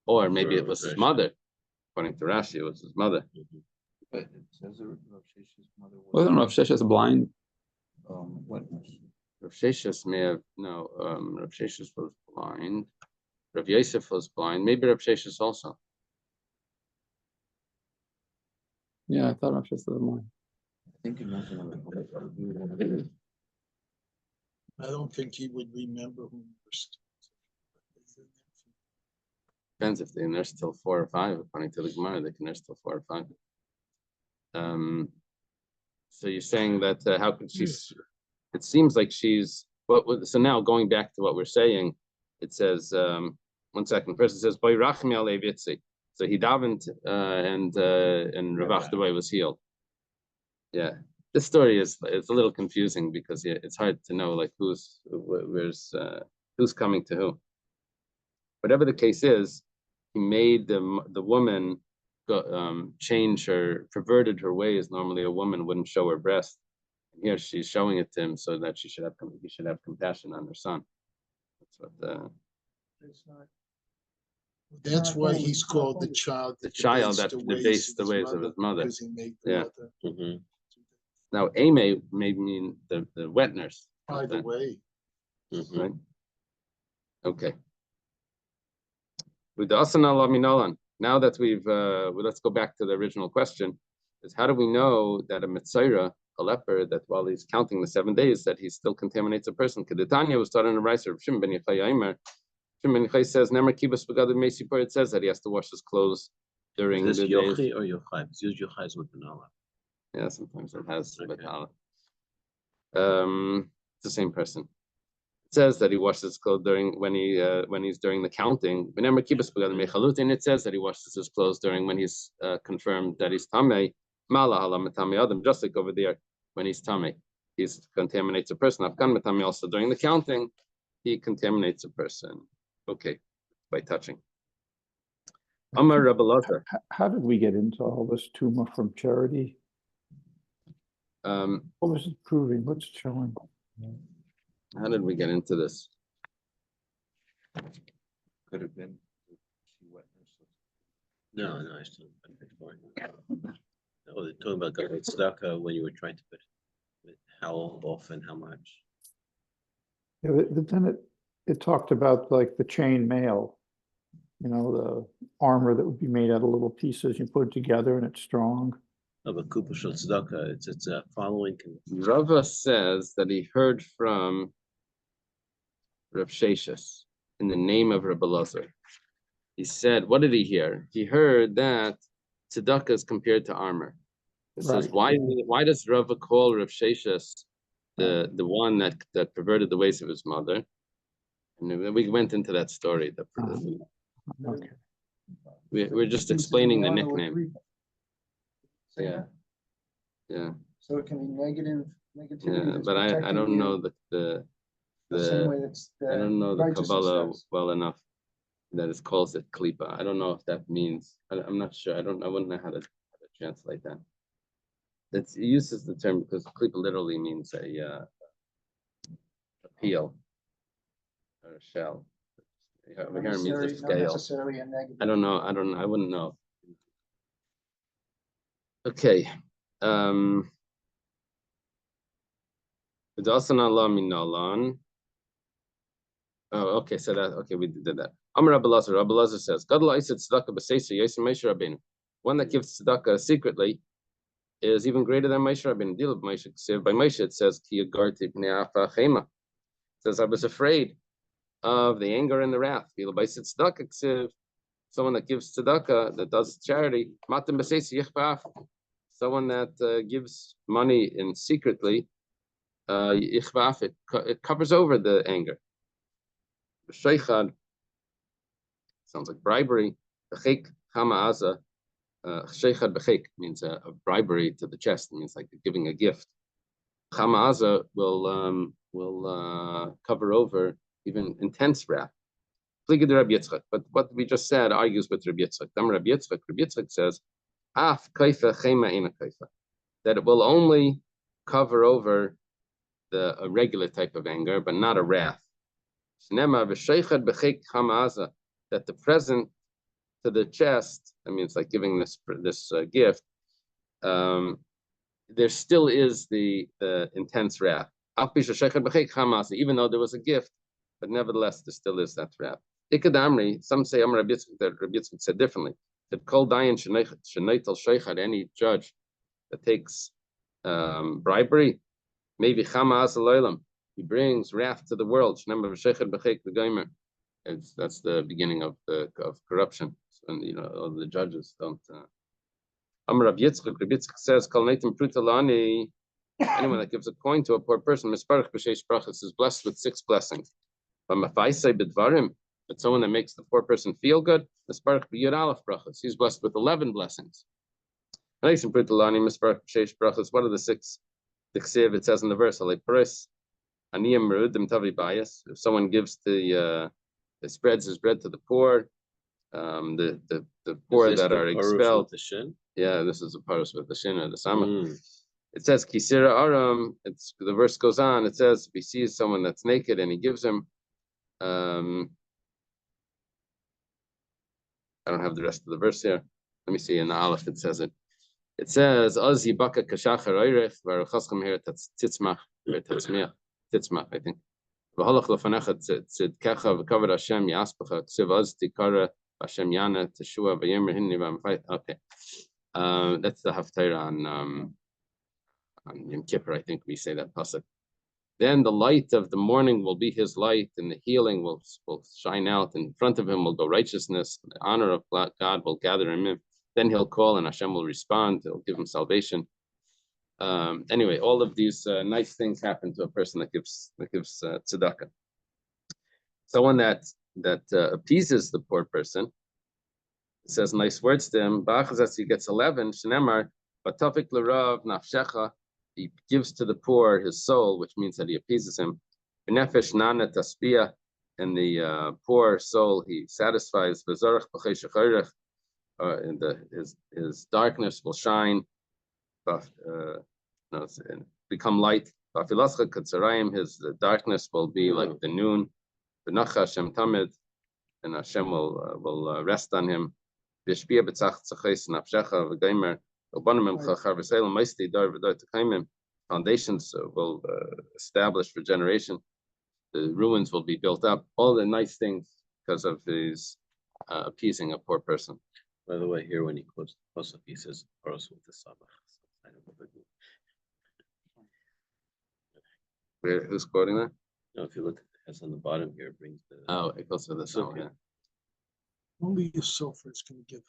Or maybe it was his mother. According to Rashi, it was his mother. But it says that Rav Shesh's mother was Wasn't Rav Sheshes blind? what nurse? Rav Sheshes may have, no, Rav Sheshes was blind. Rav Yosef was blind. Maybe Rav Sheshes also. Yeah, I thought Rav Sheshes was blind. I think it mentioned I don't think he would remember who nursed. Depends if they nurse till 4 or 5. According to the Gemara, they can nurse till 4 or 5. So you're saying that how could she? It seems like she's. Well, so now going back to what we're saying, it says 1 second. First it says by Rachmi Alevitzi. So he davened and Rav Achtabai was healed. Yeah, this story it's a little confusing because it's hard to know like who's coming to who. Whatever the case is, he made the woman change perverted her ways. Normally, a woman wouldn't show her breast. And here she's showing it to him so that he should have compassion on her son. That's what It's not. That's Not why holy, he's not called the holy. child. The child that debates the ways of his mother. Because he made the Yeah. mother. Mhm. Now, Ame may mean the wet nurse. Either way. Mhm. Right? Okay. With the Asana Laminolan, now that let's go back to the original question, is how do we know that a Mitzaira, a leper, that while he's counting the 7 days, that he still contaminates a person? Kedetanya was taught in a riser of Shimon ben Yochai Aimer. Shimon ben Yochai says, Nemer kibas begadu meisipur, it says that he has to wash his clothes during Is the this days. Yochi or Yochai? It's usually Yochai is with the Nala. Yeah, sometimes it has Okay. Betala. It's the same person. It says that he washes his clothes when he's during the counting. And it says that he washes his clothes when he's confirmed that he's tamei. Mala halam matame adam, just like over there when he's tamei, he contaminates a person. Afghan matame also during the counting, he contaminates a person. Okay, by touching. Amar Rabbi Lazar. How did we get into all this tumor from charity? What was it proving? What's it showing? How did we get into this? Could have been she wet nurse. No, I still. No, they're talking about Galit Tzedakah when you were trying to put it, how often, how much. Yeah, but then it talked about like the chain mail. you know, the armor that would be made out of little pieces. You put it together and it's strong. No, but Kupa Shel Tzedakah, it's following. Rava says that he heard from Rav Sheshis in the name of Rabbi Elazar. He said, what did he hear? He heard that tzedakah is compared to armor. It says, why does Rava call Rav Sheshis the one that perverted the ways of his mother? And we went into that story. Okay. We're just explaining the nickname. Yeah. Yeah. So it can be negativity. Yeah, that's but I protecting don't you know the same way that's I don't know the righteousness Kabbalah does. well enough that it calls it klipa. I don't know if that means. I'm not sure. I wouldn't know how to translate that. It uses the term because klipa literally means a peel or a shell. Over here it means a Not scale. necessarily a negative. I don't know. I wouldn't know. Okay. Oh, okay. So we did that. Amar Rabbi Elazar says, "Gadol Isad Tzedakah B'Seisa Yosem Moshe Rabbeinu." One that gives tzedakah secretly is even greater than Moshe Rabbeinu. Deal with Moshe. By Moshe it says, "Ki yagarti b'nei afa chema." It says, "I was afraid of the anger and the wrath." Deal by tzedakah. Someone that gives tzedakah, that does charity, matam b'Seisa yichba'af. Someone that gives money in secretly, it covers over the anger. Sheikhad sounds like bribery. Bechek chama'aza. Sheikhad bechek means a bribery to the chest. It means like giving a gift. Chama'aza will cover over even intense wrath. But what we just said argues with Rabbi Yitzchak. Rabbi Yitzchak says, "Af kaifa chema ina kaifa," that it will only cover over a regular type of anger, but not a wrath. That the present to the chest, I mean, it's like giving this gift. There still is the intense wrath. Even though there was a gift, but nevertheless there still is that wrath. Some say Rabbi Yitzchak said differently. That kol dayan shenaitel sheichad, any judge that takes bribery, maybe chama asa he brings wrath to the world. That's the beginning of corruption, and all the judges don't. Rabbi Yitzchak says, anyone that gives a coin to a poor person, is blessed with 6 blessings. But someone that makes the poor person feel good, he's blessed with 11 blessings. What are the 6? It says in the verse, if someone gives spreads his bread to the poor, the poor that are expelled. Yeah, this is a parus with the shin or the sama. It says kisira aram. The verse goes on. It says if he sees someone that's naked and he gives him. I don't have the rest of the verse here. Let me see. In the Aleph it says it. It says az yibaka kashachar oirech v'aruchaschem here titzmach titzmach I think. V'halach lefanecha tzidkecha v'kavod Hashem yaspacha ksiv az tikara Hashem yana teshua v'yemer hinni v'amfayt. Okay, that's the haftarah on Yom Kippur. I think we say that pasuk. Then the light of the morning will be his light, and the healing will shine out. In front of him will go righteousness. The honor of God will gather him. Then he'll call, and Hashem will respond. He'll give him salvation. Anyway, all of these nice things happen to a person that gives tzedakah. Someone that appeases the poor person, says nice words to him. He gets 11. Shenemar, batafik l'rav nafshecha. He gives to the poor his soul, which means that he appeases him. Nefesh nana taspia, and the poor soul he satisfies. V'zarach b'chei shecharech, and his darkness will shine. Become light. Vafilascha katzarayim, his darkness will be like the noon. V'nacha Hashem tamid, and Hashem will rest on him. V'shpia b'tzach tzaches nafshecha v'geimer. Foundations will establish for generation. The ruins will be built up. All the nice things because of his appeasing a poor person. By the way, here when he quotes the he says Oros with the Sabbath. Who's quoting that? No, if you look at the S on the bottom here, it brings the. Oh, it goes with the It's song. okay. Yeah. Only your sofa is gonna give.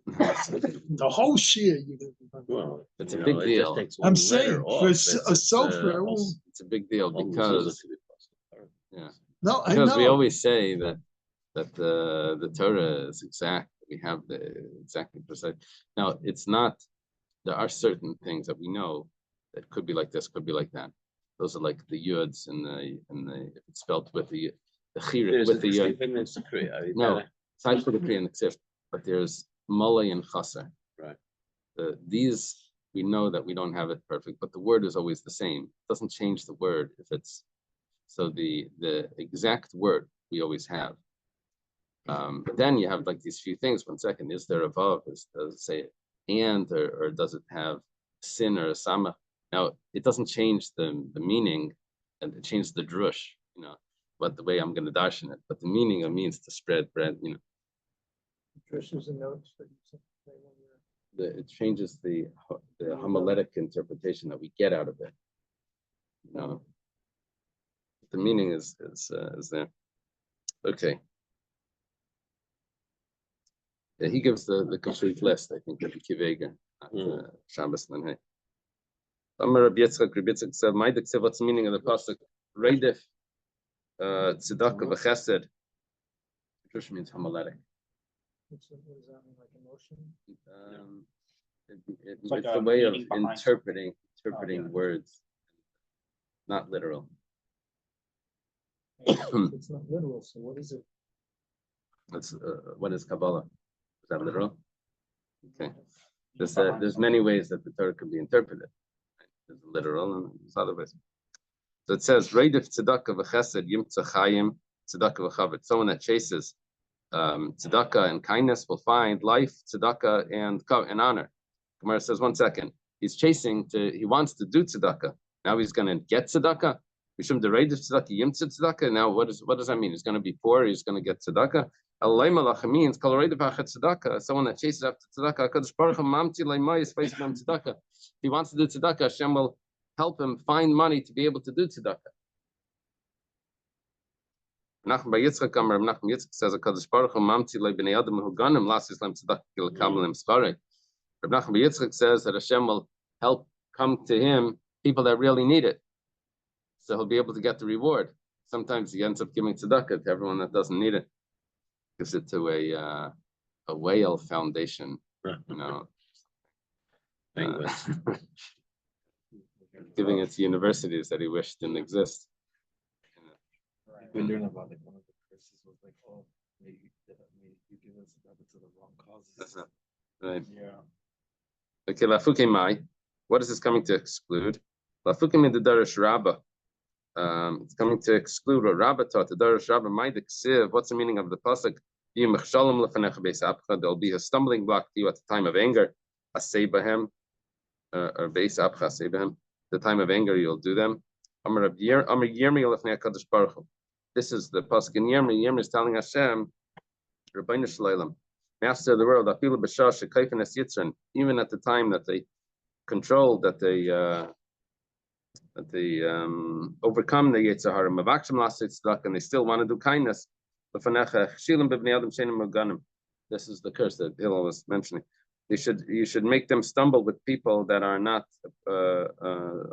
The whole share you give. Well, It's you a know, big it deal. just takes I'm one saying, letter for off. a sofa, it won't- It's a big deal because yeah, No, I because we know. always say that the Torah is exact. We have the exactly precise. Now it's not. There are certain things that we know that could be like this, could be like that. Those are like the yuds and the if it's spelled with the chirik with the yud. No, aside for the pri and the ksif, but there's malay and chaser. Right. These we know that we don't have it perfect, but the word is always the same. It doesn't change the word if it's so the exact word we always have. But then you have like these few things. 1 second, is there a vav? Does it say and or does it have sin or a sama? Now it doesn't change the meaning, and it changes the drush, but the way I'm going to darshan it. But the meaning it means to spread bread, Trish's and notes that you say when you're. It changes the homiletic interpretation that we get out of it. The meaning is there. Okay. Yeah, he gives the complete list, I think, of the Kivega at Shabbos Lanhei. Amar Rabbi Yitzchak said, what's the meaning of the pasuk? Reidif, tzedakah v'chesed. Which means homiletic. What does that mean, like emotion? It's like the a way of meaning behind interpreting yeah. words, not literal. It's not literal, so what is it? That's what is Kabbalah? Is that literal? Okay. There's many ways that the Torah can be interpreted. There's literal and there's other ways. So it says, "Reidif tzedakah v'chesed yimtza chayim tzedakah v'chavod." Someone that chases tzedakah and kindness will find life, tzedakah and honor. Gemara says, 1 second. He wants to do tzedakah. Now he's going to get tzedakah. Mishum dereidif tzedakah yimtza tzedakah. Now what does that mean? He's going to be poor. He's going to get tzedakah. Alay malach means tzedakah. Someone that chases after tzedakah. Kadosh Baruch Hu mamti leimayis feismam tzedakah. If he wants to do tzedakah, Hashem will help him find money to be able to do tzedakah. Nachum by Yitzchak Amar Nachum Yitzchak says Kadosh Baruch Hu mamti leibnei adam hu ganim lasis lem tzedakah kil kabelim schare. Nachum by Yitzchak says that Hashem will help come to him people that really need it, so he'll be able to get the reward. Sometimes he ends up giving tzedakah to everyone that doesn't need it. Gives it to a whale foundation, giving it to universities that he wished didn't exist. We learn about like one of the curses was like, oh, may you give us to the wrong causes. That's not right. Yeah. Okay, lafuke mai. What is this coming to exclude? Lafuke min the darish rabba. It's coming to exclude what Rabba taught. The darish rabba mai the ksiv. What's the meaning of the pasuk? There'll be a stumbling block to you at the time of anger. Asebahem, or beis apcha asebahem. The time of anger, you'll do them. This is the pasuk in Yirmi. Yirmi is telling Hashem, Rabbeinu Shalom, Master of the world, even at the time that they control, that they overcome the Yetzer Hara, and they still want to do kindness. This is the curse that Hillel was mentioning. You should make them stumble with people that are not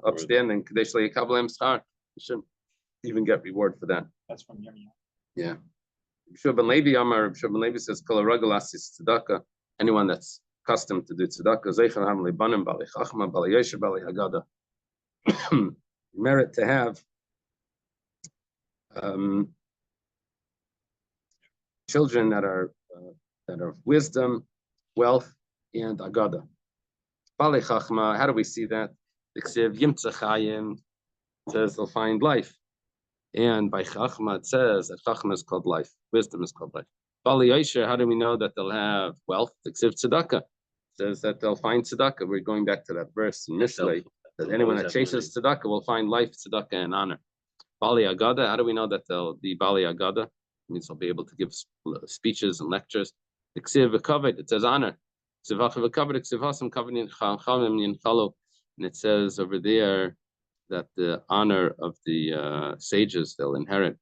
upstanding. You shouldn't even get reward for that. That's from Yirmiyah. Yeah. Shubban Levi says, anyone that's accustomed to do tzedakah, merit to have children that are of wisdom, wealth, and agada. How do we see that? It says they'll find life. And by Chachma, it says that Chachma is called life. Wisdom is called life. Bali Yosher, how do we know that they'll have wealth? Ksiv tzedakah. It says that they'll find tzedakah. We're going back to that verse in Mishlei, that anyone that chases tzedakah will find life, tzedakah, and honor. Bali Agada, how do we know that they'll be Bali Agada? means he'll be able to give speeches and lectures. It says honor. And it says over there that the honor of the sages they'll inherit,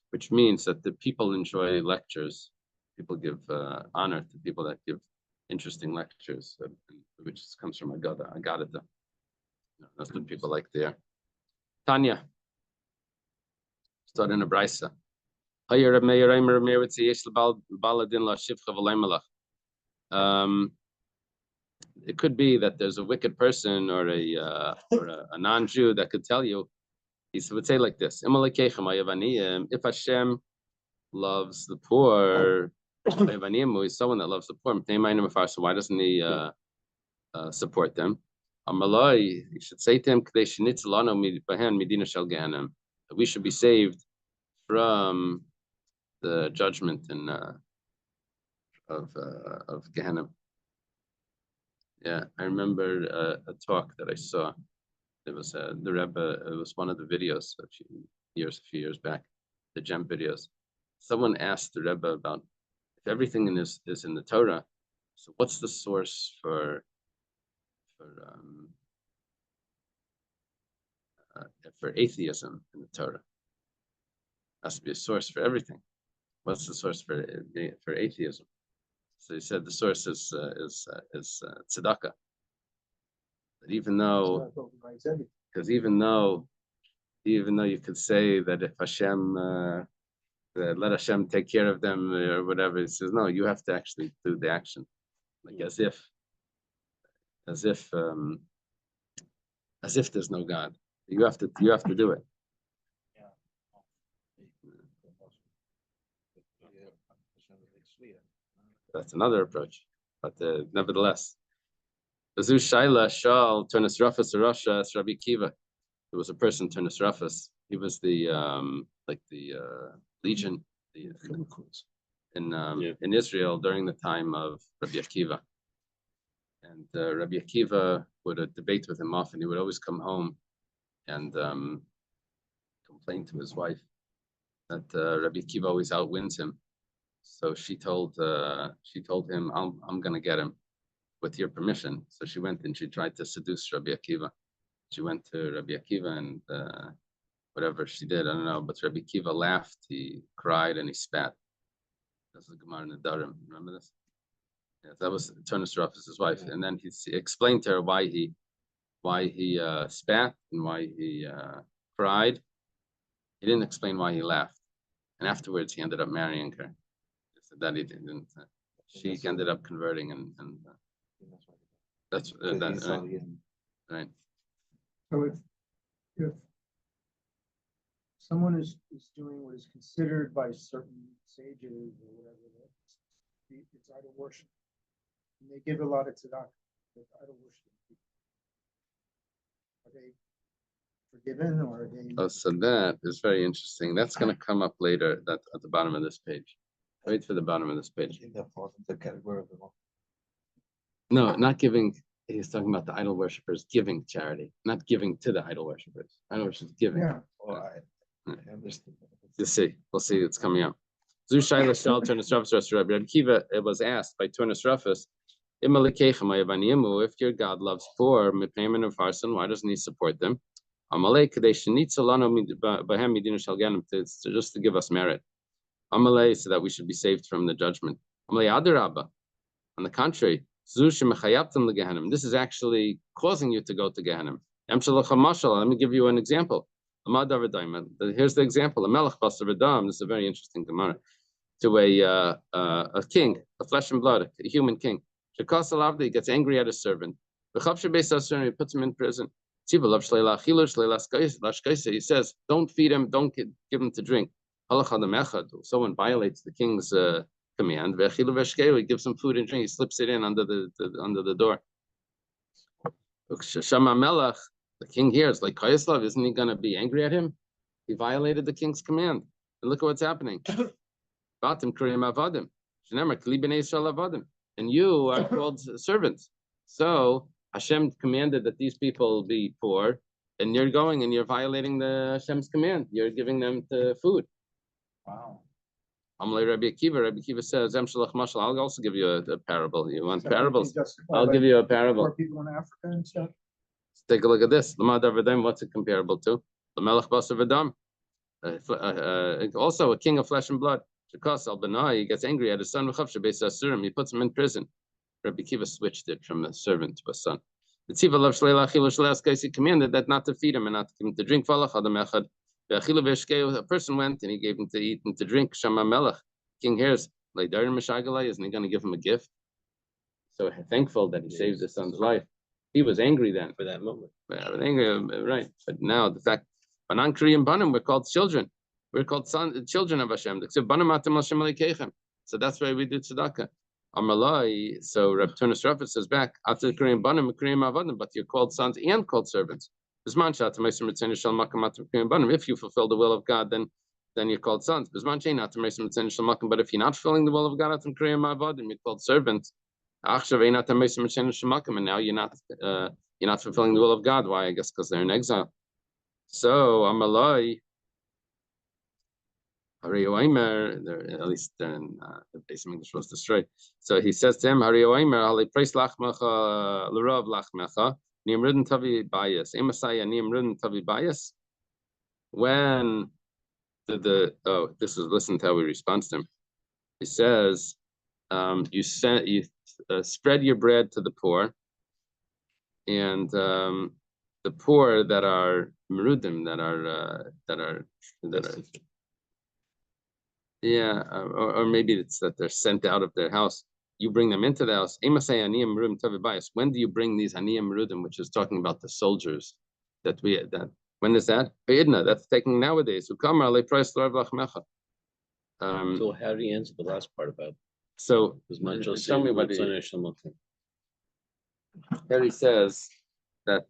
which means that the people enjoy lectures. People give honor to people that give interesting lectures, which comes from Agada. That's what people like there. Tanya, start in a brisa. It could be that there's a wicked person or a non-Jew that could tell you. He would say like this: if Hashem loves the poor, he's someone that loves the poor. So why doesn't he support them? You should say to him that we should be saved from the judgment and of Gehenna. Yeah, I remember a talk that I saw. It was the Rebbe. It was one of the videos a few years back, the Gem videos. Someone asked the Rebbe about if everything in this is in the Torah. So what's the source for atheism in the Torah? Has to be a source for everything. What's the source for atheism? So he said the source is tzedakah. But even though you could say that if Hashem let Hashem take care of them or whatever, he says no, you have to actually do the action, like as if there's no God. You have to do it. That's another approach, but nevertheless, Azu Shaila Shal Turnus Rafas Rasha Rabbi Kiva. There was a person Turnus Rafas. He was the legion in Israel during the time of Rabbi Akiva, and Rabbi Akiva would debate with him often. He would always come home and complain to his wife that Rabbi Akiva always outwins him. So she told him, I'm gonna get him with your permission. So she went and she tried to seduce Rabbi Akiva. She went to Rabbi Akiva and whatever she did, I don't know, but Rabbi Akiva laughed, he cried, and he spat. That's the Gemara in the Darim. Remember this? Yeah, that was Turnus Rafas' wife. And then he explained to her why he spat and why he cried. He didn't explain why he laughed. And afterwards, he ended up marrying her. That he didn't. She ended up converting, and that's right. So if someone is doing what is considered by certain sages or whatever, it's idol worship, and they give a lot of tzedakah, with idol worship, are they forgiven or are they? Oh, so that is very interesting. That's going to come up later. That at the bottom of this page. Wait for the bottom of this page. No, not giving. He's talking about the idol worshippers giving charity, not giving to the idol worshippers. Idol worshippers giving. Yeah. You'll see. We'll see. It's coming up. Zushaila Shal Turnus Rafas Rabbi Akiva. It was asked by Turnus Rafas, if your God loves poor, why doesn't he support them? Just to give us merit. Amalei, so that we should be saved from the judgment. Amalei Adarabba. On the contrary, this is actually causing you to go to Gehenna. Let me give you an example. Here's the example. This is a very interesting Gemara. To a king, a flesh and blood, a human king. He gets angry at his servant. He puts him in prison. He says, don't feed him, don't give him to drink. Someone violates the king's command. He gives him food and drink. He slips it in under the door. The king hears, like Kayaslav, isn't he going to be angry at him? He violated the king's command. And look at what's happening. And you are called servants. So Hashem commanded that these people be poor, and you're going and you're violating the Hashem's command. You're giving them the food. Wow. Amalei Rabbi Akiva says, Em Shalach Mashal, I'll also give you a parable. You want So you can parables? justify, I'll like, give you a poor parable. people in Africa and stuff. Take a look at this. Lamad Avadam, what's it comparable to? The Melech Basar V'dam. Also a king of flesh and blood. Shekas al Benai, he gets angry at his son. He puts him in prison. Rabbi Kiva switched it from a servant to a son. The Tziva Lav Shleila Achilu Shleas Kais, he commanded that not to feed him and not to give him to drink. A person went and he gave him to eat and to drink. Shama Melech, king hears, isn't he going to give him a gift? So thankful that he saved his son's life. He was angry then For that moment. angry, right? But now the fact, Banan Kriyan Banim, we're called children. We're called children of Hashem. So that's why we do tzedakah. Amalai. So Reb Tunis Rafa says back, after Kriyan Banim, Kriyan Avadim, but you're called sons and called servants. If you fulfill the will of God, then you're called sons. But if you're not fulfilling the will of God, you're called servants. And now you're not fulfilling the will of God. Why? I guess because they're in exile. So Amalai, at least then the base of English was destroyed. So he says to him, when this is, listen to how he responds to him. He says, you spread your bread to the poor, and the poor that are merudim, that are yeah, or maybe it's that they're sent out of their house. You bring them into the house. When do you bring these aniyim merudim, which is talking about the soldiers that when is that? That's taking nowadays. So how do you answer the last part about? So Tell me what there he says that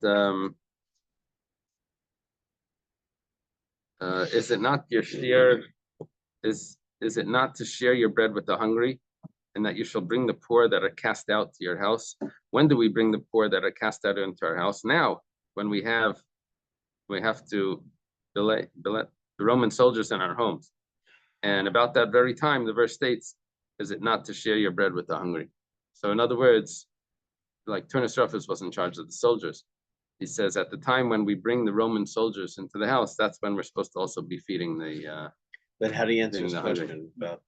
is it not your share? Is it not to share your bread with the hungry, and that you shall bring the poor that are cast out to your house? When do we bring the poor that are cast out into our house? Now, when we have to delay the Roman soldiers in our homes. And about that very time, the verse states, is it not to share your bread with the hungry? So in other words, like Turnus Rufus was in charge of the soldiers. He says at the time when we bring the Roman soldiers into the house, that's when we're supposed to also be feeding the But how do you answer feeding his the hungry. question about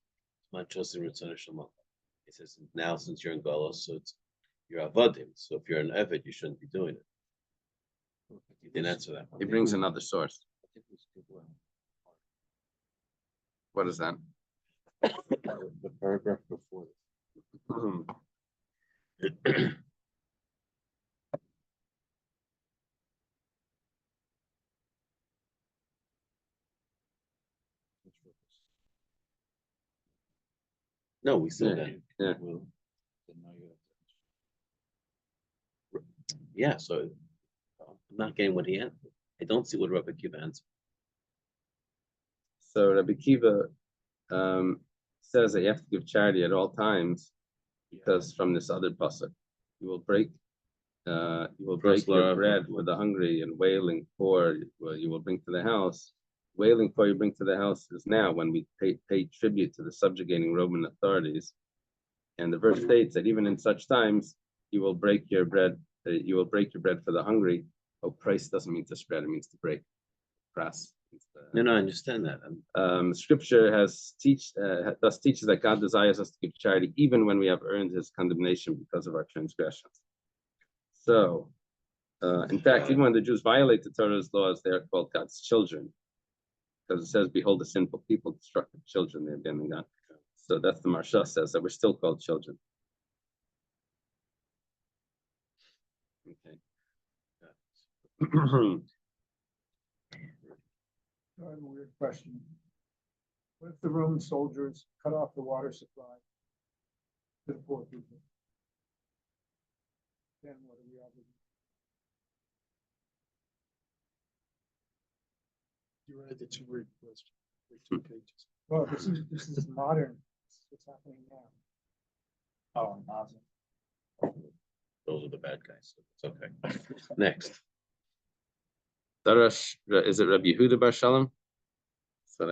he says now since you're in Golos, so you're avodim. So if you're an Eved, you shouldn't be doing it. He didn't answer that one. He brings another source. What is that? The paragraph before. No, we said that. Yeah. Well, then now you have to. Yeah, so I'm not getting what he answered. I don't see what Rabbi Kiva answered. So Rabbi Kiva says that you have to give charity at all times, because from this other pasuk, you will break your bread for the hungry, and wailing poor you will bring to the house. Wailing poor you bring to the house is now when we pay tribute to the subjugating Roman authorities. And the verse states that even in such times, you will break your bread. You will break your bread for the hungry. Oh, price doesn't mean to spread; it means to break. Press. No, I understand that. Scripture thus teaches that God desires us to give charity even when we have earned His condemnation because of our transgressions. So, in fact, even when the Jews violate the Torah's laws, they are called God's children, because it says, "Behold, the sinful people destructive children they abandon God." So that's the Marsha says that we're still called children. Okay. I have a weird question. What if the Roman soldiers cut off the water supply to the poor people? Then what are we obligated? You're right, that's a weird question. Like 2 pages. Well, this is modern. This is what's happening now. Oh, awesome. Those are the bad guys. So it's okay. Next. Darash, is it Rabbi Yehuda Bar Shalom? So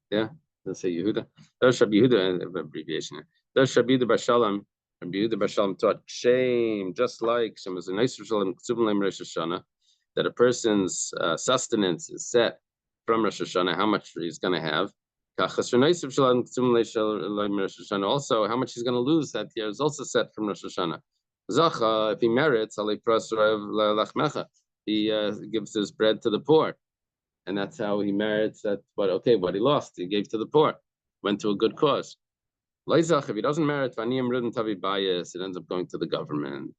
yeah. Let's say Yehuda. There's Rabbi Yehuda abbreviation. There's Rabbi Yehuda Bar Shalom. Rabbi Yehuda Bar Shalom taught shame, just like Shem was a nice Shalom Rosh Hashanah, that a person's sustenance is set from Rosh Hashanah, how much he's going to have. Also, how much he's going to lose that year is also set from Rosh Hashanah. Zacha, if he merits, he gives his bread to the poor. And that's how he merits that. But okay, what he lost, he gave to the poor, went to a good cause. Leizach, if he doesn't merit, it ends up going to the government.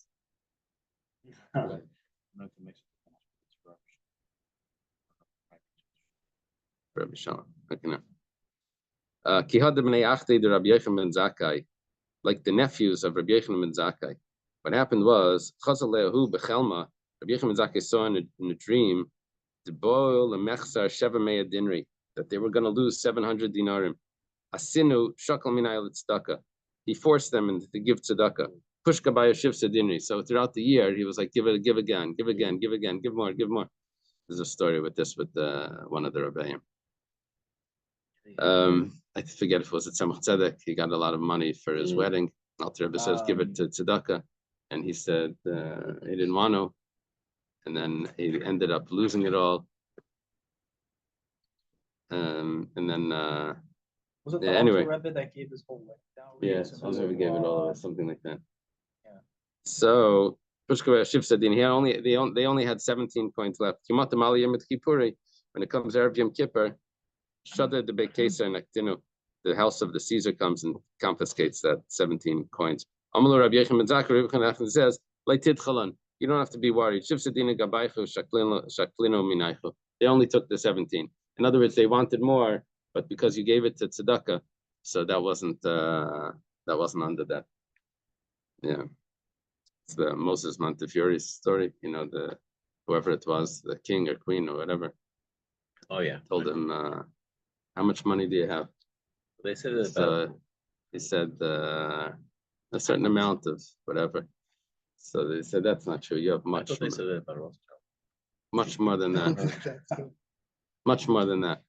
Rabbi Shalom. Okay, now. Like the nephews of Rabbi Yechon ben Zakkai. What happened was, Rabbi Yechon ben Zakkai saw in a dream that they were going to lose 700 dinarim. Asinu shakal minay tzedakah. He forced them to give tzedakah. Pushka by a shivsa dinri. So throughout the year, he was like, give again, give more. There's a story with this with one of the Rebbeim. I forget if it was at Tzemach Tzedek. He got a lot of money for his wedding. Alter Rebbe says, give it to tzedakah, and he said he didn't want to, and then he ended up losing it all. And then was it the anyway, Rebbe that gave his whole life down? yeah, Alter Rebbe gave it all away, something like that. Yeah. So they only had 17 coins left. When it comes Erev Yom Kippur, Shada the Bekesa Naktinu, the house of the Caesar comes and confiscates that 17 coins. Amalu Rabbi Yechon ben Zakkai says, you don't have to be worried. They only took the 17. In other words, they wanted more, but because you gave it to tzedakah, so that wasn't under that. Yeah, it's the Moses Montefiore story. You know, the whoever it was, the king or queen or whatever. Oh yeah, told him, how much money do you have? they said it He said a certain amount of whatever. So they said that's not true. You have much. They said it about Rothschild. Much more than that. Much more than that,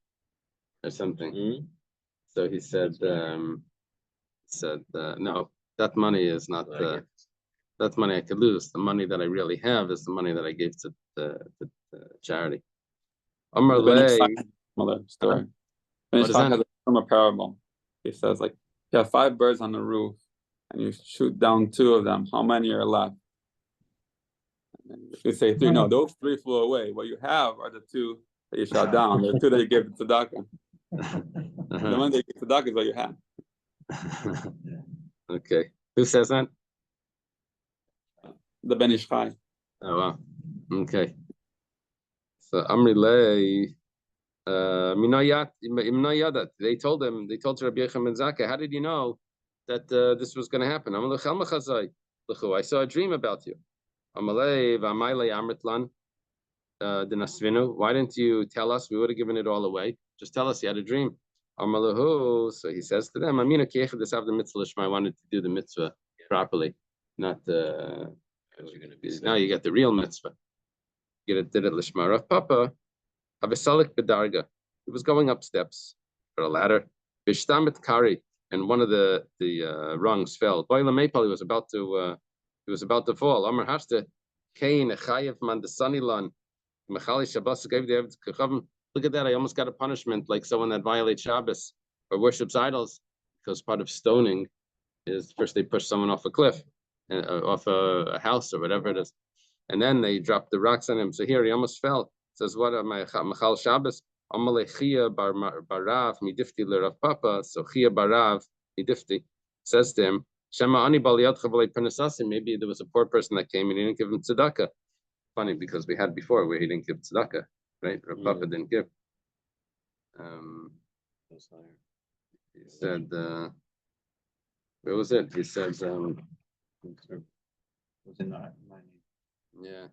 or something. Mm-hmm. So he said, no, that money is not that money I could lose. The money that I really have is the money that I gave to charity. Amar Similar story. What is that? From a parable. He says, like, you have 5 birds on the roof, and you shoot down 2 of them. How many are left? And then you say 3. No, those 3 flew away. What you have are the 2 that you shot down. The 2 that you gave to tzedakah. The one that you gave to tzedakah is what you have. Okay. Who says that? The Ben Ish Chai. Oh wow. Okay. So Amri Lei. They told Rabbi Yechon ben Zakkai, how did you know that this was going to happen? I saw a dream about you. Why didn't you tell us? We would have given it all away. Just tell us you had a dream. So he says to them, I wanted to do the mitzvah properly, not now you get the real mitzvah. You did it lishma. Rav Papa Avesalik bedarga. He was going up steps for a ladder. Bishtamit kari, and one of the rungs fell. Boila Maple, he was about to fall. Amar hashta kain echayev mandasanilan mechali shabbos gave the kachavim. Look at that! I almost got a punishment like someone that violates Shabbos or worships idols, because part of stoning is first they push someone off a cliff, off a house or whatever it is, and then they drop the rocks on him. So here he almost fell. Says, what am I? Machal Shabbos. Amalei Chia barav midifti l'Rav Papa. So Chia barav midifti says to him, Shema ani bal yadcha v'lei pernasasim. Maybe there was a poor person that came and he didn't give him tzedakah. Funny, because we had before where he didn't give tzedakah, right? Rav Papa didn't give. He said, where was it? He said, yeah.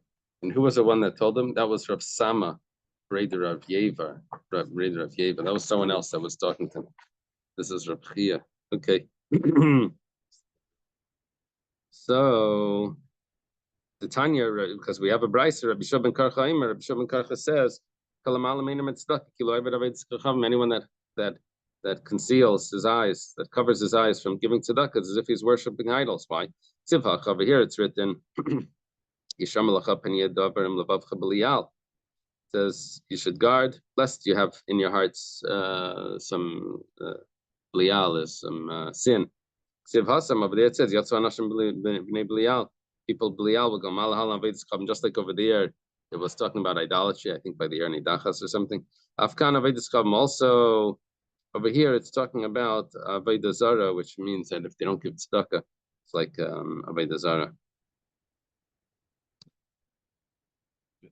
And who was the one that told him? That was Rav Sama, Raider of Yeva. That was someone else that was talking to him. This is Rav Chia. Okay. So the Tanya, because we have a brayser, Rabbi Shua ben Karcha Rabbi Shua ben Karcha says, anyone that that conceals his eyes, that covers his eyes from giving tzedakah, as if he's worshiping idols. Why? Over here it's written, says you should guard lest you have in your hearts some blial, is some sin. Over there it says people blial will go just like over there it was talking about idolatry, I think by the Erni Dachas or something. Afkan Avedis also over here it's talking about Aveda Zara, which means that if they don't give tzedakah, it's like Aveda Zara.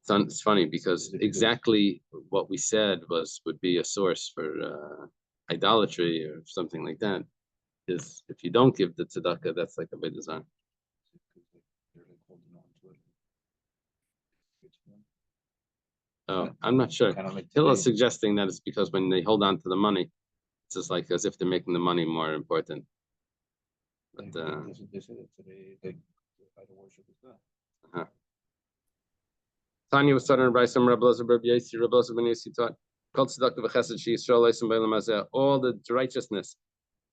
It's funny because exactly what we said would be a source for idolatry or something like that. Is if you don't give the tzedakah, that's like Aveda Zara. Oh, I'm not sure. Hillel is suggesting that it's because when they hold on to the money, it's just like as if they're making the money more important. But Tanya was starting to write some Rebbe Elazar ben Yossi taught all the righteousness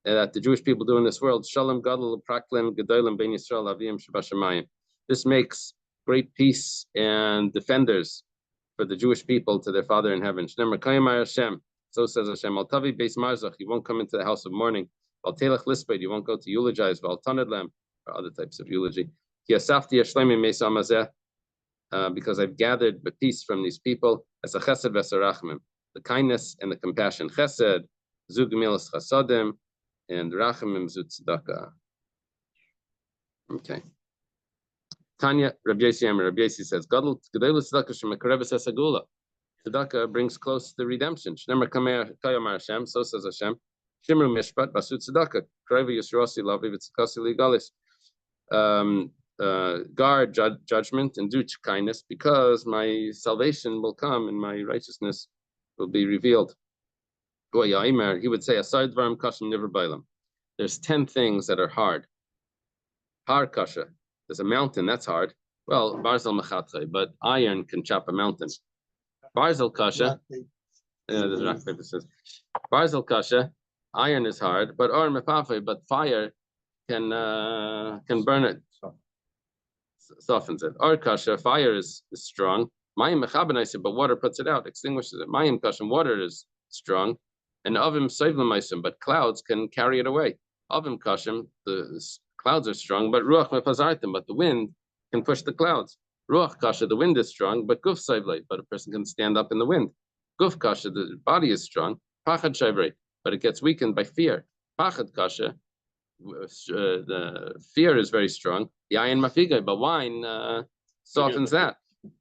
that the Jewish people do in this world. Shalom gadol praklim gedolim ben Yisrael avim shabashamayim. This makes great peace and defenders for the Jewish people to their Father in heaven. So says Hashem, Al Tavi Beis Marzach, you won't come into the house of mourning. Al Telech Lisped, you won't go to eulogize. Val Tanadlem, or other types of eulogy. Because I've gathered the peace from these people, as a chesed v'sarachmim, the kindness and the compassion. Chesed, zug milas chasadim, and rachamim zut tzedakah. Okay. Tanya, Rabbi Yossi says, Gadol tzedakah shemekareves esagula. Tzedakah brings close to redemption. Shnemer kayomar Hashem, so says Hashem. Shimru mishpat basut tzedakah. Kreva yisrosi lavi v'tzakasi ligalis. Guard judgment and do kindness, because my salvation will come and my righteousness will be revealed. He would say, aside dvarim kashim niver bailam. There's 10 things that are hard. Har kasha. There's a mountain that's hard. Well, barzel mechatre, but iron can chop a mountain. Barzel kasha. There's rock paper says. Barzel kasha. Iron is hard, but or mepafe, but fire can burn it. Softens it. Or kasha, fire is strong. Mayim mechabenaisim, but water puts it out, extinguishes it. Mayim kashim, water is strong. And avim seivlamaisim, but clouds can carry it away. Avim kashim, the clouds are strong, but ruach mepazartim, but the wind can push the clouds. Ruach kasha, the wind is strong, but guf seivlei, but a person can stand up in the wind. Guf kasha, the body is strong. Pachad shaivrei, but it gets weakened by fear. Pachad kasha, the fear is very strong. Yayin mafigai, but wine softens that.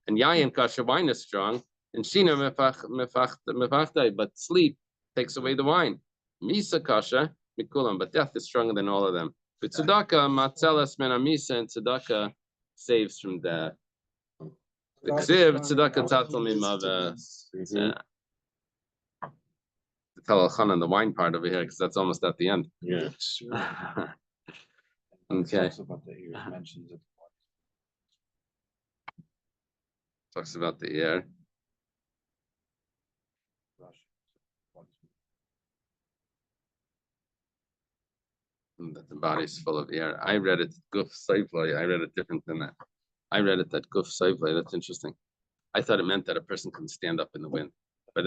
And yayin kasha, wine is strong. And shina mefachdai, but sleep takes away the wine. Misa kasha mikulam, but death is stronger than all of them. But tzedakah matzelas men amisa, and tzedakah saves from death. Ksiv tzedakah tatal mimavas. Tell Al-Khan the wine part over here, because that's almost at the end. Yeah. Okay. Talks about the ears, mentions it. Talks about the ear. And that the body is full of air. I read it guf saivlai. I read it different than that. I read it that guf saivlai. That's interesting. I thought it meant that a person can stand up in the wind. No,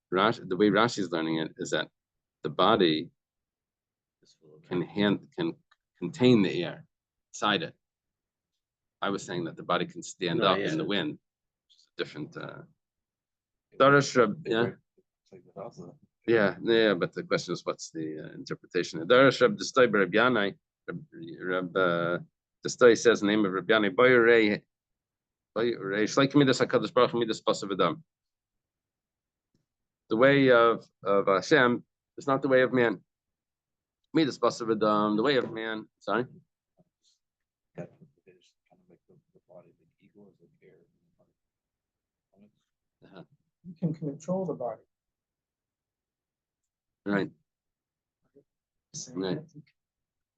the way Rashi is learning it is that the body can contain the air inside it. I was saying that the body can stand up in the wind, which is a different. Yeah, but the question is, what's the interpretation? Darash Reb Destoi Reb Yanai, Reb Destoi says the name of Reb Yanai, Boyurei, Shlai Midas HaKadosh Baruch Hu Midas Pasav Adam. The way of Hashem is not the way of man. Midas Pasav Adam, the way of man. Sorry. You can control the body. Right.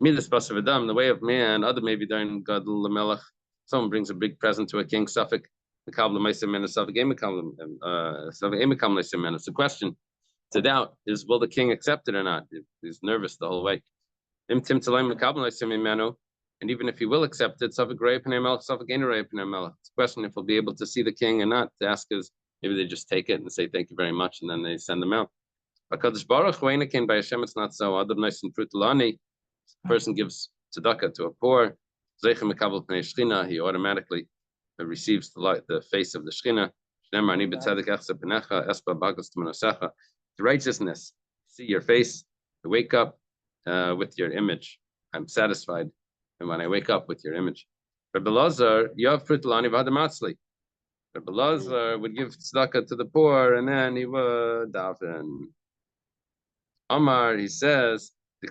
Midas Pasav Adam, the way of man. Other maybe during Gadol Lamelech. Someone brings a big present to a king, Suffolk. The question to doubt is, will the king accept it or not? He's nervous the whole way. And even if he will accept it, it's a question if he'll be able to see the king or not. To ask is, maybe they just take it and say thank you very much, and then they send them out. HaKadosh Baruch Hu Einakin by Hashem, it's not so. Adam nice and frutalani. Person gives tzedakah to a poor, he automatically receives the light, the face of the Shechina. The righteousness, see your face, you wake up with your image. I'm satisfied, and when I wake up with your image. Rabbi Lazar, Yav frutalani v'adamatzli. Rabbi Lazar would give tzedakah to the poor, and then he would daven. Amar, he says, I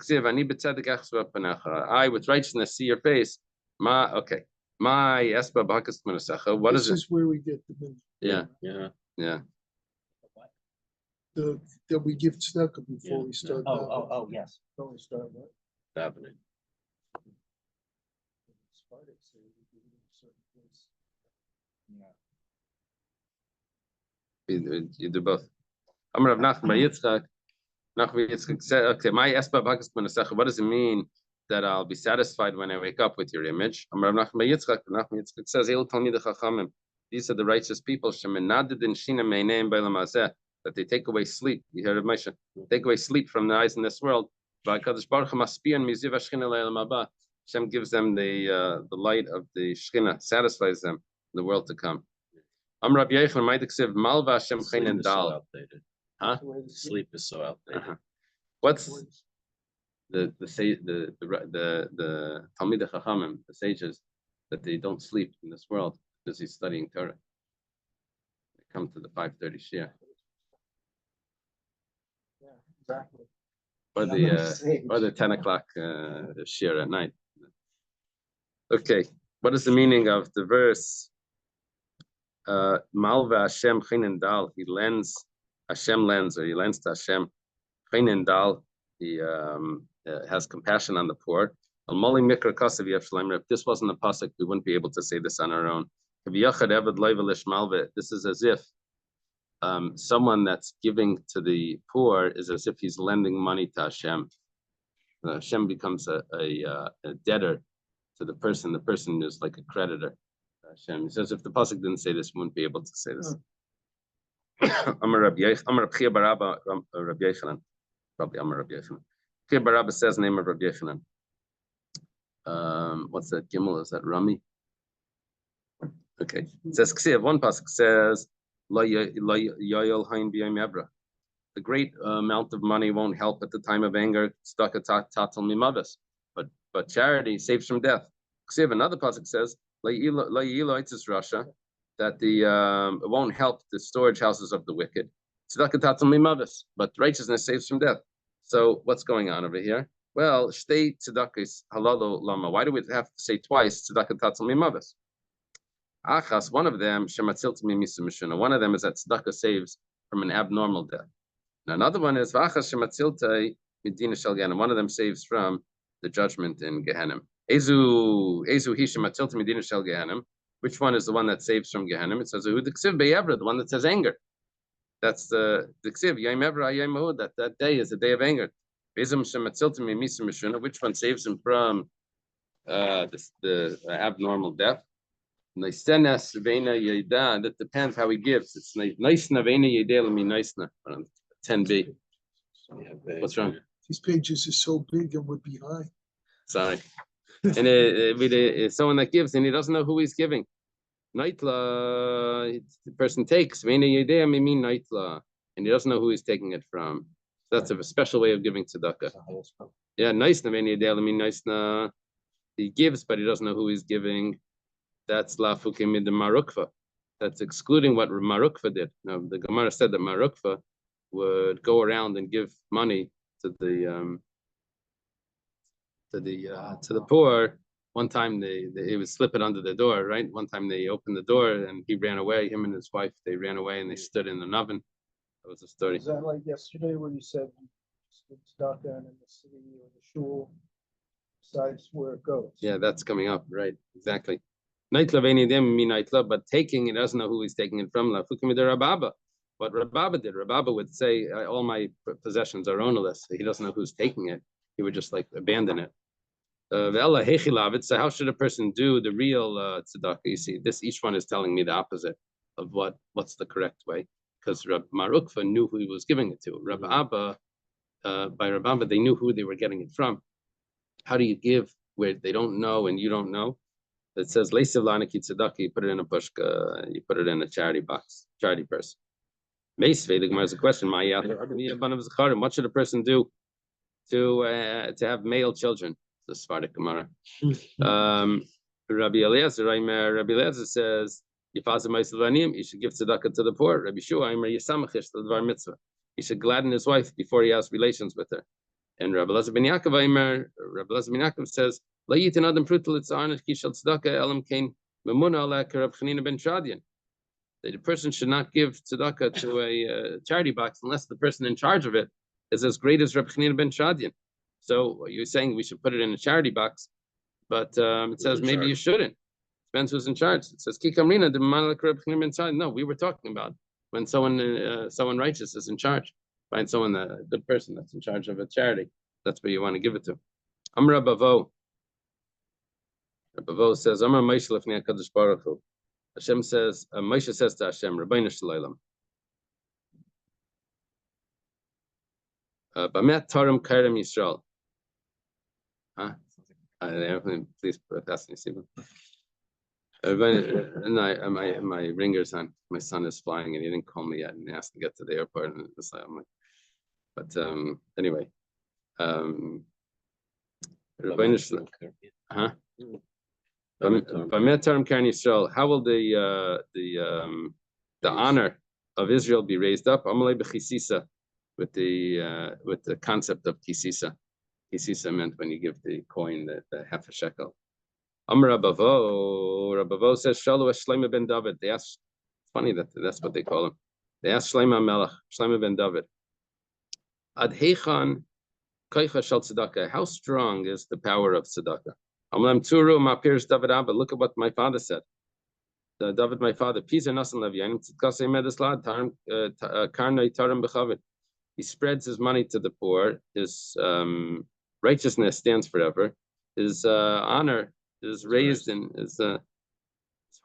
with righteousness see your face. Okay. My espa b'hakas t'manasecha. What is it? This is where we get the minute. Yeah. That we give tzedakah before we start. Oh, yes. Before we start, right? Davening. You do both. Amar Rav Nachman bar Yitzchak. Yitzchak said, okay, my espa b'hakas t'manasecha. What does it mean that I'll be satisfied when I wake up with your image? Amar Rav Nachman bar Yitzchak. Nachman Yitzchak says, these are the righteous people. That they take away sleep. You heard of Moshe. Take away sleep from the eyes in this world. Hashem gives them the light of the Shechina, satisfies them in the world to come. Sleep is so outdated. Huh? Sleep is so outdated. What's the Talmidei Chachamim, the sages, that they don't sleep in this world because he's studying Torah. They come to the 5:30 Shia. Yeah, exactly. Or the 10 o'clock Shia at night. Okay, what is the meaning of the verse? Malva Hashem Chinin Dal. Hashem lends to Hashem. Chinin Dal. He has compassion on the poor. If this wasn't a pasuk, we wouldn't be able to say this on our own. This is as if someone that's giving to the poor is as if he's lending money to Hashem. Hashem becomes a debtor to the person. The person is like a creditor. Hashem. He says if the pasuk didn't say this, we wouldn't be able to say this. Amar Rabbi Yochanan. Probably Amar Rabbi Yochanan. Chia bar Abba says name of Rabbi Yochanan. What's that? Gimel? Is that Rami? Okay. It says Ksiv. One pasuk says the great amount of money won't help at the time of anger. But charity saves from death. Ksiv. Another pasuk says Russia that the it won't help the storage houses of the wicked. But righteousness saves from death. So what's going on over here? Well, shtei tzedakis halalo lama. Why do we have to say twice tzedakah tatzal mimavas? Achas, one of them shematzil to mimisa mishuna. One of them is that tzedakah saves from an abnormal death. Now another one is v'achas shematzil te midina shel Gehenim. One of them saves from the judgment in Gehenim. Ezu hi shematzil te midina shel Gehenim. Which one is the one that saves from Gehenim? It says the one that says anger. That's the ksiv yom evra yom mahud. That day is the day of anger. Which one saves him from the abnormal death? That depends how he gives. It's nice 10b. What's wrong? These pages are so big and we're behind. Sorry. And someone that gives and he doesn't know who he's giving. Naitla, the person takes, and he doesn't know who he's taking it from. That's a special way of giving tzedakah. Yeah, nice. He gives, but he doesn't know who he's giving. That's lafukim the marukva. That's excluding what Marukva did. Now the Gemara said that Marukva would go around and give money to the poor. One time they would slip it under the door, right? One time they opened the door and he ran away. Him and his wife, they ran away and they stood in an oven. That was the story. Is that like yesterday where you said tzedakah in the city or the shul decides where it goes? Yeah, that's coming up, right? Exactly. But taking, he doesn't know who he's taking it from. What Rababa did, Rababa would say, all my possessions are ownerless. He doesn't know who's taking it. He would just like abandon it. So how should a person do the real tzedakah? You see, each one is telling me the opposite of what's the correct way. Because Rab Marukva knew who he was giving it to. Rab Abba, by Rab Abba, they knew who they were getting it from. How do you give where they don't know and you don't know? It says, Leisiv Lanaki tzedakah, you put it in a pushka, you put it in a charity box, charity purse. Meisvei, the Gemara has a question. What should a person do to have male children? The Sephardic Gemara. Rabbi Eliezer says, you should give tzedakah to the poor. Rabbi Shua, he should gladden his wife before he has relations with her. And Rabbi Elazar ben Yaakov says, the person should not give tzedakah to a charity box unless the person in charge of it is as great as Reb Chanina ben Shadian. So you're saying we should put it in a charity box, but it says maybe you shouldn't. Depends who's in charge. It says Kikamrina de Malak Reb Chanina ben Shadian. No, we were talking about when someone righteous is in charge. Find someone, a good person that's in charge of a charity. That's where you want to give it to. Amar Bavo. Bavo says, Amar Moshe lefnei HaKadosh Baruch Hu. Hashem says, Moshe says to Hashem, Rabbeinu Shalom. Bamet Tarim Karim Yisrael. Huh? Please pass me, Stephen. My ringer's on. My son is flying and he didn't call me yet and he has to get to the airport. And it's like, I'm like, but anyway. Rabbeinu Shalom. Huh? How will the honor of Israel be raised up? With the concept of kisisa. Kisisa meant when you give the coin the half a shekel. Amar Rabavo says Shalu Shlomo ben David. They asked, it's funny that's what they call him. They asked Shlomo Melech, Shlomo ben David. Ad heichan koicha shel tzedakah. How strong is the power of tzedakah? Amlam Turu Mapirs David Abba. Look at what my father said. David, my father, Pisa Nasan Levianim Tzedkasei Medeslad Tarim Karnei Tarim Bechavit. He spreads his money to the poor. His righteousness stands forever. His honor is raised in his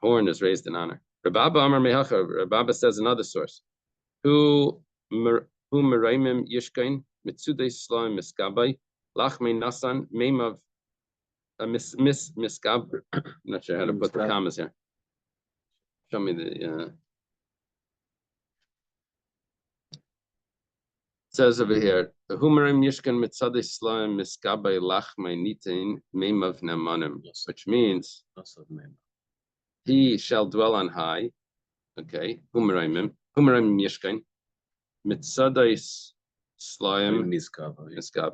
horn is raised in honor. Rababa Amar Mehacha. Rababa says another source. Who Meraimim Yishkain Mitsudei Slaim Miskabai Lachmei Nasan Meimav Miskab. I'm not sure how to put the commas here. Show me the. Says over here, which means he shall dwell on high. Okay,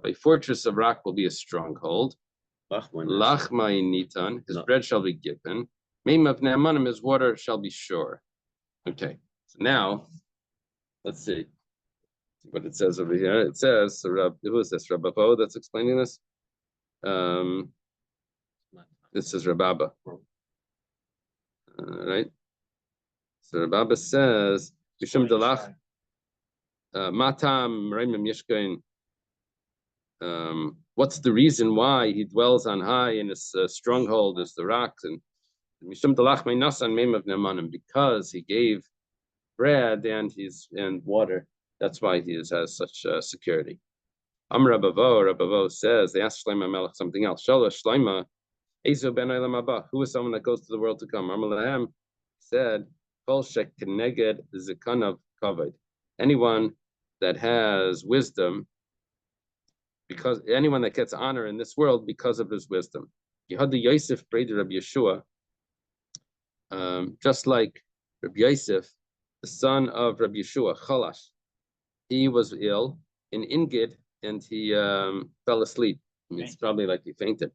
a fortress of rock will be a stronghold. His bread shall be given. His water shall be sure. Okay, so now let's see what it says over here. It says, who is this? Rababo that's explaining this? This is Rababa. Right? So Rababa says, Mishum Dalach, Matam Raimim Yishkain. What's the reason why he dwells on high and his stronghold is the rocks? And Mishum Dalach Meinasan Meimav Nemanim, because he gave bread and water. That's why he has such security. Rabavo says, they asked Shlomo Melech something else. Shlomo, Ezo ben Olam Haba, who is someone that goes to the world to come? Amalahem said, Kol shek keneged zekanav kavod. Anyone that has wisdom, because anyone that gets honor in this world because of his wisdom. Yehudi Yosef Breder Rabbi Yeshua, just like Rabbi Yosef, the son of Rabbi Yeshua, Chalash. He was ill in Ingid and he fell asleep. I mean, it's probably like he fainted.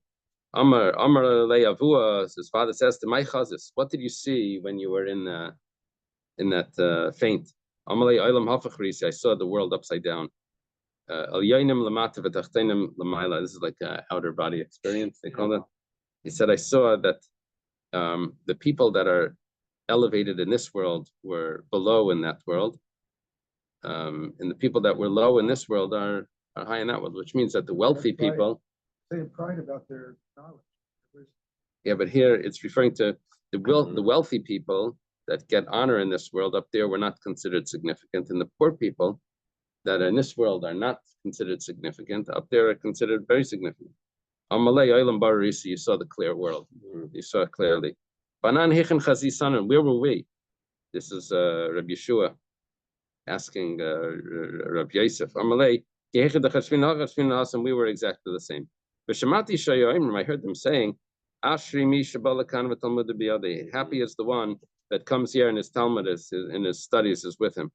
Amar Le'avua, his father says to my chazis, what did you see when you were in that faint? Amar Le'olam hafachris, I saw the world upside down. Al yainim lamata v'tachtenim lamayla. This is like an outer body experience, they call it. He said, I saw that the people that are elevated in this world were below in that world. And the people that were low in this world are high in that world, which means that the wealthy That's right. people, They have pride about their knowledge. yeah, but here it's referring to the wealthy people that get honor in this world up there were not considered significant, and the poor people that are in this world are not considered significant. Up there are considered very significant. Amalei Olam Barisi, you saw the clear world. You saw it clearly. Banan Hechen Chazisanan, where were we? This is Rabbi Yeshua asking Rabbi Yosef. Amalei Gehechen the Chashvin and we were exactly the same. V'shamati Shayoim, I heard them saying, Ashri Mi Shabalakan v'Talmud biyadei. Happy is the one that comes here and his Talmud is in his studies is with him.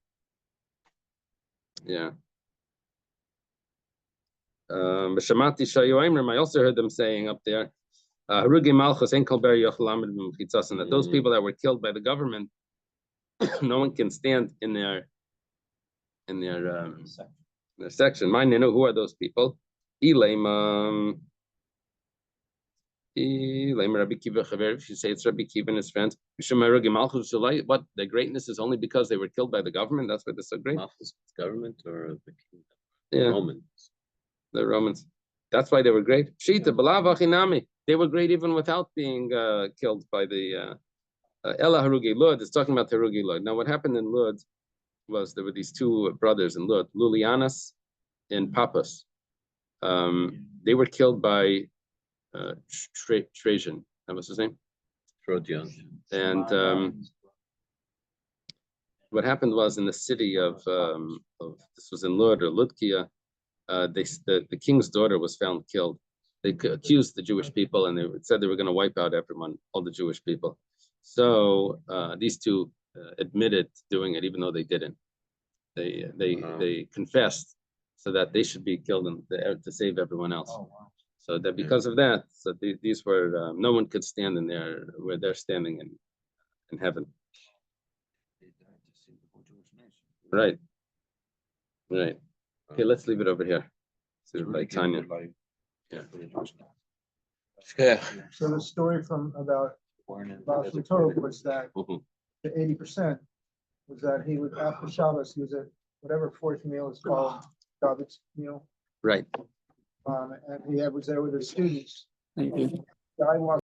Yeah. B'shamati shayoimrim. I also heard them saying up there, Harugi Malchus Enkel Ber Yochelamed B'Mchitzasan, that those people that were killed by the government, no one can stand in their section. Mine, you know who are those people? Elaim Rabbi Kiva Chaver. If you say it's Rabbi Kiva and his friends, what the greatness is only because they were killed by the government. That's why they're so great. Malchus government or the kingdom? Yeah. Romans. The Romans. That's why they were great. Shita Balavachinami. They were great even without being killed by the Ella Harugi Lud. It's talking about Harugi Lud. Now, what happened in Lud was there were these two brothers in Lud, Lulianus and Pappus. They were killed by Trajan. That was his name. Trojan. And what happened was in the city of this was in Lud or Ludkia, the king's daughter was found killed. They accused the Jewish people and they said they were going to wipe out everyone, all the Jewish people. So these two admitted doing it, even though they didn't. They confessed so that they should be killed and to save everyone else. Oh, wow. So that because of that, so these were no one could stand in there where they're standing in heaven. Right. Right. Okay, let's leave it over here. By Tanya. Yeah. So the story about Basra Daf was that the 80% was that he was after Shabbos, he was at whatever fourth meal is called, David's meal. Right. And he was there with his students. Thank you. Guy walked